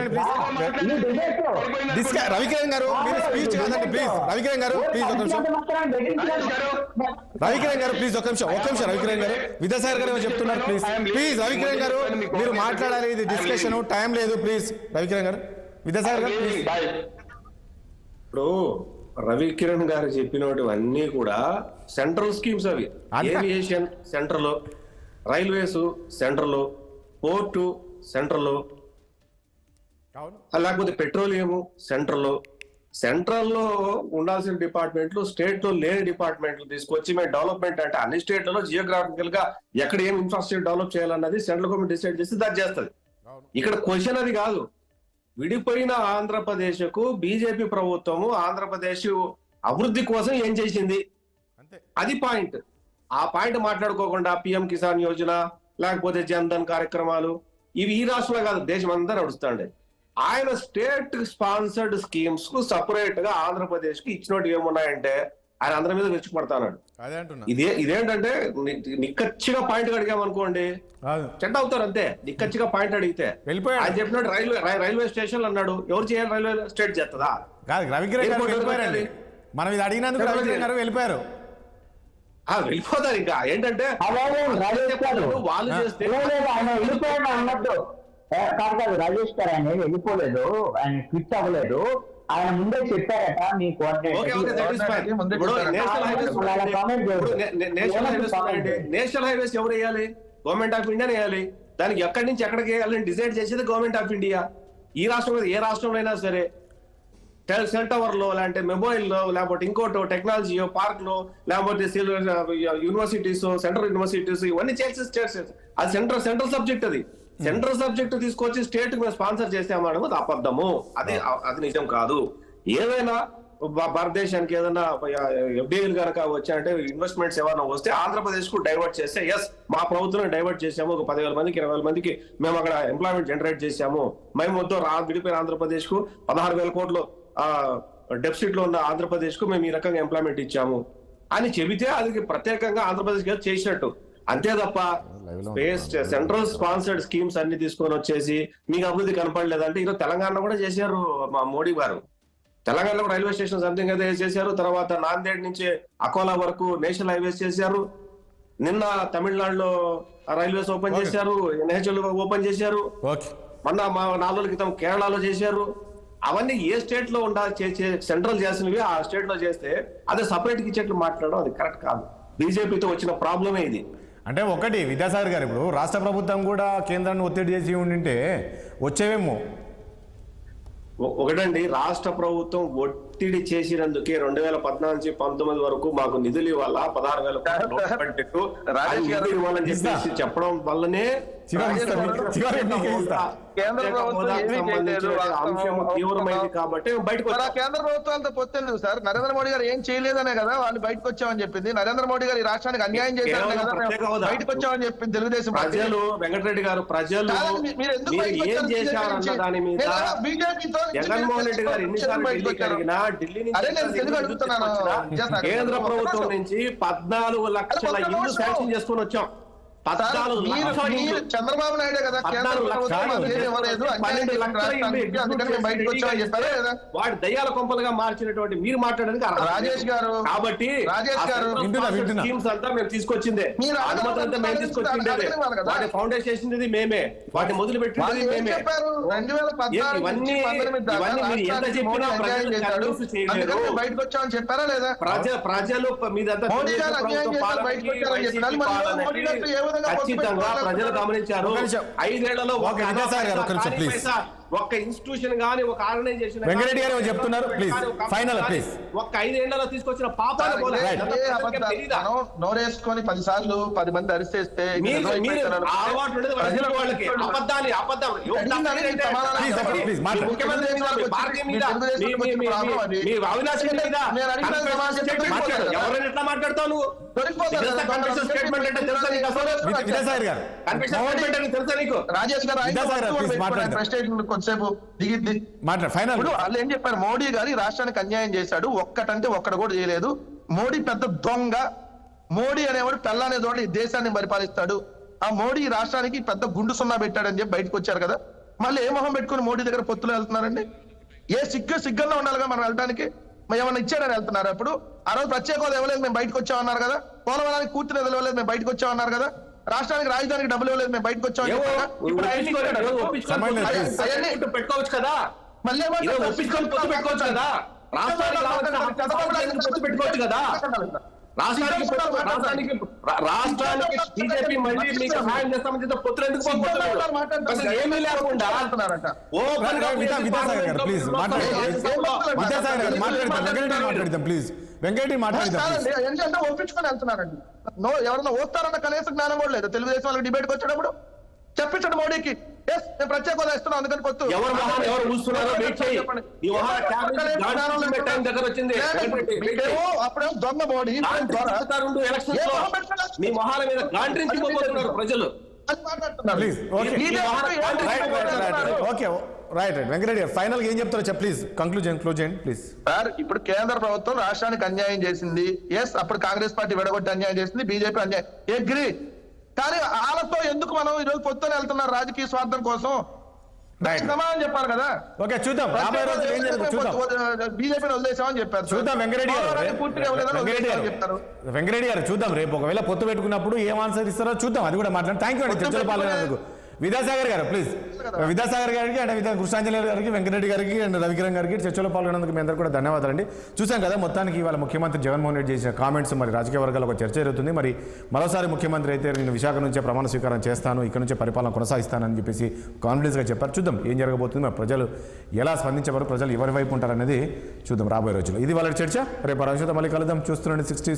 ప్లీజ్. రవికిరణ్ గారు మీరు స్పీచ్ కాదండి ప్లీజ్. రవికిరణ్ గారు ప్లీజ్ ఒక నిమిషం. రవికిరణ్ గారు ప్లీజ్ ఒక నిమిషం రవికిరణ్ గారు. విద్యాసాగర్ గారు చెప్తున్నారు ప్లీజ్. రవికిరణ్ గారు మీరు మాట్లాడాలి, ఇది డిస్కషన్, టైం లేదు ప్లీజ్. రవికిరణ్ గారు, విద్యాసాగర్ గారు ప్లీజ్. ఇప్పుడు రవికిరణ్ గారు చెప్పినవన్నీ కూడా సెంట్రల్ స్కీమ్స్. అవి aviation central, railways central, port central, లేకపోతే పెట్రోలియం సెంట్రల్ లో ఉండాల్సిన డిపార్ట్మెంట్లు స్టేట్ లో లేని డిపార్ట్మెంట్లు తీసుకొచ్చి మేము డెవలప్మెంట్ అంటే అన్ని స్టేట్లలో జియోగ్రాఫికల్ గా ఎక్కడ ఏం ఇన్ఫ్రాస్ట్రక్చర్ డెవలప్ చేయాలన్నది సెంట్రల్ గవర్నమెంట్ డిసైడ్ చేసి దాన్ని చేస్తుంది. ఇక్కడ క్వశ్చన్ అది కాదు. విడిపోయిన ఆంధ్రప్రదేశ్ కు బీజేపీ ప్రభుత్వము ఆంధ్రప్రదేశ్ అభివృద్ధి కోసం ఏం చేసింది, అది పాయింట్. ఆ పాయింట్ మాట్లాడుకోకుండా పిఎం కిసాన్ యోజన లేకపోతే జన్ ధన్ కార్యక్రమాలు ఇవి ఈ రాష్ట్రంలో కాదు దేశం అంతా నడుస్తాండే. ఆయన స్టేట్ స్పాన్సర్డ్ స్కీమ్స్ కు సపరేట్ గా ఆంధ్రప్రదేశ్ కి ఇచ్చినట్టు ఏమున్నాయంటే ఆయన అందరి మీద వెచ్చుపడతాడు. ఇదేంటంటే నిక్కచ్చిగా పాయింట్ అడిగామనుకోండి చెడ్డ అవుతారు అంతే. నిక్కచ్చిగా పాయింట్ అడిగితే ఆయన చెప్పినట్టు రైల్వే స్టేషన్ అన్నాడు. ఎవరు చేయాలి? రైల్వే స్టేట్ చేస్తుందా? మనం ఇది అడిగినందుకు రవికిరణ్ గారు వెళ్ళిపోయారు. వెళ్ళిపోతారు. ఇంకా ఏంటంటే వాళ్ళు చేస్తే అన్నట్టు కాదు రాజేష్ గారు ఆయన వెళ్ళిపోలేదు, ఆయన క్విట్ అవ్వలేదు. ఆయన ముందే చెప్పారట మీ నేషనల్ హైవేస్ ఎవరు వేయాలి? గవర్నమెంట్ ఆఫ్ ఇండియా వేయాలి. దానికి ఎక్కడి నుంచి ఎక్కడికి వేయాలని డిసైడ్ చేసేది గవర్నమెంట్ ఆఫ్ ఇండియా. ఈ రాష్ట్రంలో ఏ రాష్ట్రంలో అయినా సరే సెల్ టవర్ లో లేదంటే మొబైల్ లో లేకపోతే ఇంకోటో టెక్నాలజీ పార్క్ లో లేకపోతే యూనివర్సిటీస్ సెంట్రల్ యూనివర్సిటీస్ ఇవన్నీ చేసి అది సెంట్రల్ సబ్జెక్ట్. అది సెంట్రల్ సబ్జెక్ట్ తీసుకొచ్చి స్టేట్ కి స్పాన్సర్ చేసామనడం అది అబద్ధము. అది నిజం కాదు. ఏదైనా భారతదేశానికి ఏదైనా ఎఫ్డిఐలు కనుక వచ్చాయంటే ఇన్వెస్ట్మెంట్స్ ఏమైనా వస్తే ఆంధ్రప్రదేశ్ కు డైవర్ట్ చేస్తే ఎస్ మా ప్రభుత్వం డైవర్ట్ చేసాము. ఒక 10,000 మందికి 20,000 మందికి మేము అక్కడ ఎంప్లాయ్మెంట్ జనరేట్ చేశాము. మేము వద్దు విడిపోయిన ఆంధ్రప్రదేశ్ కు 16,000 కోట్లు డెఫిసిట్ లో ఉన్న ఆంధ్రప్రదేశ్ కు మేము ఈ రకంగా ఎంప్లాయ్మెంట్ ఇచ్చాము అని చెబితే అది ప్రత్యేకంగా ఆంధ్రప్రదేశ్ కి చేసినట్టు. అంతే తప్ప సెంట్రల్ స్పాన్సర్డ్ స్కీమ్స్ అన్ని తీసుకొని వచ్చేసి మీకు అభివృద్ధి కనపడలేదంటే ఈరోజు తెలంగాణ కూడా చేశారు మా మోడీ గారు. తెలంగాణలో రైల్వే స్టేషన్ సంథింగ్ అయితే చేశారు. తర్వాత నాందేడ్ నుంచి అకోలా వరకు నేషనల్ హైవేస్ చేశారు. నిన్న తమిళనాడులో రైల్వేస్ ఓపెన్ చేశారు, ఎన్హెచ్ఎల్ ఓపెన్ చేశారు. మొన్న 4 రోజుల క్రితం కేరళలో చేశారు. అవన్నీ ఏ స్టేట్ లో సెంట్రల్ చేసినవి ఆ స్టేట్ లో చేస్తే అదే సపరేట్ ఇచ్చేట్లు మాట్లాడడం అది కరెక్ట్ కాదు. బీజేపీతో వచ్చిన ప్రాబ్లమే ఇది. అంటే ఒకటి విద్యాసాగర్ గారు, ఇప్పుడు రాష్ట్ర ప్రభుత్వం కూడా కేంద్రాన్ని ఒత్తిడి చేసి ఉండింటే వచ్చేవేమో. ఒకటండి, రాష్ట్ర ప్రభుత్వం ఒత్తిడి చేసినందుకే 2014 నుంచి 19 వరకు మాకు నిధులు ఇవ్వాలా 16,000 కోట్లు ఇవ్వాలని చెప్పేసి చెప్పడం వల్లనే అంశం తీవ్రమైంది కాబట్టి బయటకు కేంద్ర ప్రభుత్వాలతో పొత్తు సార్. నరేంద్ర మోడీ గారు ఏం చేయలేదనే కదా వాళ్ళు బయటకు వచ్చామని చెప్పింది. నరేంద్ర మోడీ గారు ఈ రాష్ట్రానికి అన్యాయం చేశారనే కదా బయటకు వచ్చామని చెప్పింది తెలుగుదేశం ప్రజలు. వెంకటరెడ్డి గారు, ప్రజలు ఏం చేశారన్న దాని మీద జగన్మోహన్ రెడ్డి గారు ఎన్నిసార్లు ఢిల్లీకి అడిగినా ఢిల్లీ నుంచి కేంద్ర ప్రభుత్వం నుంచి 14 లక్షల ఇల్లు శాంక్షన్ చేసుకొని వచ్చాం. 14 మీరు లక్షల ఇండ్లు. చంద్రబాబు నాయుడే కదా కేంద్ర 14 ప్రభుత్వం లక్షల మాకు ఏమీ ఇవ్వలేదు, అన్యాయం 12 చేసిన లక్షల రాష్ట్రానికి, ఇండ్లు అందుకని మేము బయటకు వచ్చామని చెప్పారా లేదా? వాడు దయ్యాల కొంపలుగా మార్చినటువంటి మీరు మాట్లాడడానికి అర్హత లేదు. రాజేష్ గారు, కాబట్టి రాజేష్ గారు, వింటున్నా. స్కీమ్స్ అంతా మేము తీసుకొచ్చిందే, మీరు అనుమతి అంతా మేము తీసుకొచ్చిందే, అడగలేదు కదా. వాటి ఫౌండేషన్ చేసింది మేమే, వాటిని మొదలు వాళ్ళు పెట్టింది ఏం మేమే. చెప్పారు? 2014 ఇవన్నీ నుంచి 19 దాకా ఇవన్నీ మీరు ఎంత రాష్ట్రానికి చెప్పినా మోడీ అన్యాయం ప్రజలు చేశాడు, కన్విన్స్ చేయలేరు. అందుకని మేము బయటకు వచ్చామని చెప్పారా లేదా? ప్రజలు మీదంతా మోడీ గారు తెలుగుదేశం అన్యాయం ప్రభుత్వ చేశారు, బయటకు పాలనకి, వచ్చారని చెప్పినారు. మరి వైసీపీ మోడీ గారితో ఏ విధంగా పాలనకి పొత్తు ఖచ్చితంగా పెట్టుకోవాలి? ప్రజలు గమనించారు. ఒక నిమిషం. 5 ఏళ్లలో ఓకే, విద్యాసాగర్ గారు, ఒక నిమిషం, ప్లీజ్. ఒక్క ఇన్స్టిట్యూషన్ గానీ ఒక ఆర్గనైజేషన్ వెంకటరెడ్డి గారు ఏమో చెప్తున్నారు, ప్లీజ్. Final, please. ఒక్క 5 ఏళ్లలో తీసుకొచ్చిన పాపాలు సార్, పోలేదు. ఇదే అబద్ధాలు. తెలీదా? మనం నోరేసుకొని 10 సార్లు 10 మంది అరిసేస్తే ఇది మీరు నిజం అయిపోతారు. ఆ అలవాటు ఉండేది ప్రజలు వాళ్ళకి. అబద్ధాన్ని అబద్ధం అడిగిన సమాధానం ప్లీజ్, చెప్పండి. ప్లీజ్, మాట్లాడండి. ముఖ్యమంత్రి మీద, మీ పార్టీ మీద, మీ అవినాశ్ మీద నేను అడిగిన సమాధానం చెప్పండి. మాట్లాడు. ఎవరైనా ఎట్లా మాట్లాడతావు నువ్వు? దొరికిపోతారు ఇదంతా కదా. కన్ఫెషన్ స్టేట్మెంట్ అంటే తెలుసా నీకు అసలు? విద్యాసాగర్ గారు, కన్ఫెషన్ స్టేట్మెంట్ అంటే తెలుసా నీకు? రాజేష్ గారు విద్యాసాగర్ గారు, ప్లీజ్ మాట్లాడండి. ప్రెసిడెంట్ కొంతసేపు దిగిద్ది. మాట్లాడు, ఫైనల్. ఇప్పుడు వాళ్ళు ఏం చెప్పారు? మోడీ గారు ఈ రాష్ట్రానికి అన్యాయం చేశాడు, ఒక్కటంటే ఒక్కడు కూడా చేయలేదు. మోడీ పెద్ద దొంగ, మోడీ అనేవాడు తెల్లానే తోడు ఈ దేశాన్ని పరిపాలిస్తాడు, ఆ మోడీ ఈ రాష్ట్రానికి పెద్ద గుండు సున్నా పెట్టాడని చెప్పి బయటకు వచ్చారు కదా. మళ్ళీ ఏ మొహం పెట్టుకుని మోడీ దగ్గర పొత్తులు వెళ్తున్నారండి? ఏ సిగ్గన్నా ఉండాలిగా మనం వెళ్ళడానికి. మరి ఏమన్నా ఇచ్చాడని వెళ్తున్నారు? అప్పుడు ఆ రోజు ప్రత్యేక హోదా ఇవ్వలేదు, మేము బయటకు వచ్చామన్నారు కదా. పోలవరానికి పూర్తి నిధులు ఇవ్వలేదు, మేము బయటకు వచ్చామన్నారు కదా. రాష్ట్రానికి రాజధానికి డబ్బులు ఇవ్వలేదు, మేము బయటకు వచ్చామని చెప్పారు. ఇప్పుడు అవన్నీ పెట్టుకోవచ్చు కదా, మళ్ళీ ఒప్పించుకొని పొత్తు పెట్టుకోవచ్చు కదా. రాష్ట్రానికి రావాల్సిన పొత్తు పెట్టుకోవచ్చు కదా. రాష్ట్రానికి బీజేపీ మళ్ళీ మీకు సహాయం చేస్తామని చెప్పి పొత్తులు ఎందుకు పోగొట్టుకోలేదు? అసలు ఏమీ లేకుండా ఓపెన్ గా విద్యాసాగర్ గారు, ప్లీజ్ మాట్లాడండి. విద్యాసాగర్ గారు మాట్లాడతాం, వెంకటరెడ్డి మాట్లాడతాం, ప్లీజ్. వెంకటరెడ్డి మాట్లాడతాం, ప్లీజ్. ఏంటంటే ఒప్పించుకొని వెళ్తున్నారండి. ఎవరన్నా వస్తారన్న కనీస జ్ఞానం కూడా లేదు. తెలుగుదేశం వాళ్ళకి డిబేట్కి వచ్చేటప్పుడు చెప్పించండి మోడీకి, ఎస్ నేను ప్రత్యేక హోదా ఇస్తున్నాను అందుకని పొత్తు. ఎవరు మొహాన్ని ఎవరు చూస్తున్నారో వెయిట్ చేయి. ఈ మొహాన్ని క్యాబినెట్ గాంధీ పెట్టడం దగ్గర వచ్చింది. అప్పుడే దొంగ మోడీ ఎలక్షన్స్ లో మీ మొహాల మీద గాండ్రించిపోతున్నారు ప్రజలు. ప్లీజ్. Okay, right. వెంకటరెడ్డి గారు, ఫైనల్ గా ఏం చెప్తారో చెప్పు, ప్లీజ్. క్లోజ్ చేయండి ప్లీజ్. సార్, ఇప్పుడు కేంద్ర ప్రభుత్వం రాష్ట్రానికి అన్యాయం చేసింది. ఎస్, అప్పుడు కాంగ్రెస్ పార్టీ విడగొట్టి అన్యాయం చేసింది, బీజేపీ అన్యాయం, అగ్రీ. కానీ వాళ్ళతో ఎందుకు మనం ఈరోజు పొత్తుని వెళ్తున్నారు? రాజకీయ స్వార్థం కోసం. సమాధానం చెప్పాలి కదా. ఓకే, చూద్దాం రాబోయే రోజులు ఏం జరుగుతుంది చూద్దాం. బీజేపీని వదిలేసామని చెప్పారు. చూద్దాం వెంకటరెడ్డి గారు, పూర్తిగా వదిలేదని చెప్తారు. వెంకటరెడ్డి గారు చూద్దాం, రేపు ఒకవేళ పొత్తు పెట్టుకున్నప్పుడు ఏం ఆన్సర్ ఇస్తారో చూద్దాం, అది కూడా మాట్లాడండి. థ్యాంక్ యూ అండి చర్చలో పాల్గొనేందుకు. విద్యాసాగర్ గారు, ప్లీజ్. విద్యాసాగర్ గారికి అండ్ కృష్ణాంజలి గారికి, వెంకటరెడ్డి గారికి అండ్ రవికిరణ్ గారికి చర్చలో పాల్గొనేందుకు మీ అందరూ కూడా ధన్యవాదాలండి. చూసాం కదా, మొత్తానికి ఇవాళ ముఖ్యమంత్రి జగన్మోహన్ రెడ్డి చేసిన కామెంట్స్ మరి రాజకీయ వర్గాల్లో ఒక చర్చ జరుగుతుంది. మరి మరోసారి ముఖ్యమంత్రి అయితే నేను విశాఖ నుంచే ప్రమాణ స్వీకారం చేస్తాను, ఇక్కడ నుంచే పరిపాలన కొనసాగిస్తానని చెప్పేసి కాన్ఫిడెన్స్గా చెప్పారు. చూద్దాం ఏం జరగబోతుంది, మరి ప్రజలు ఎలా స్పందించేవారు, ప్రజలు ఎవరి వైపు ఉంటారనేది చూద్దాం రాబోయే రోజుల్లో. ఇది వాళ్ళ చర్చ. రేపు మళ్ళీ కలుద్దాం. చూస్తున్నాండి 60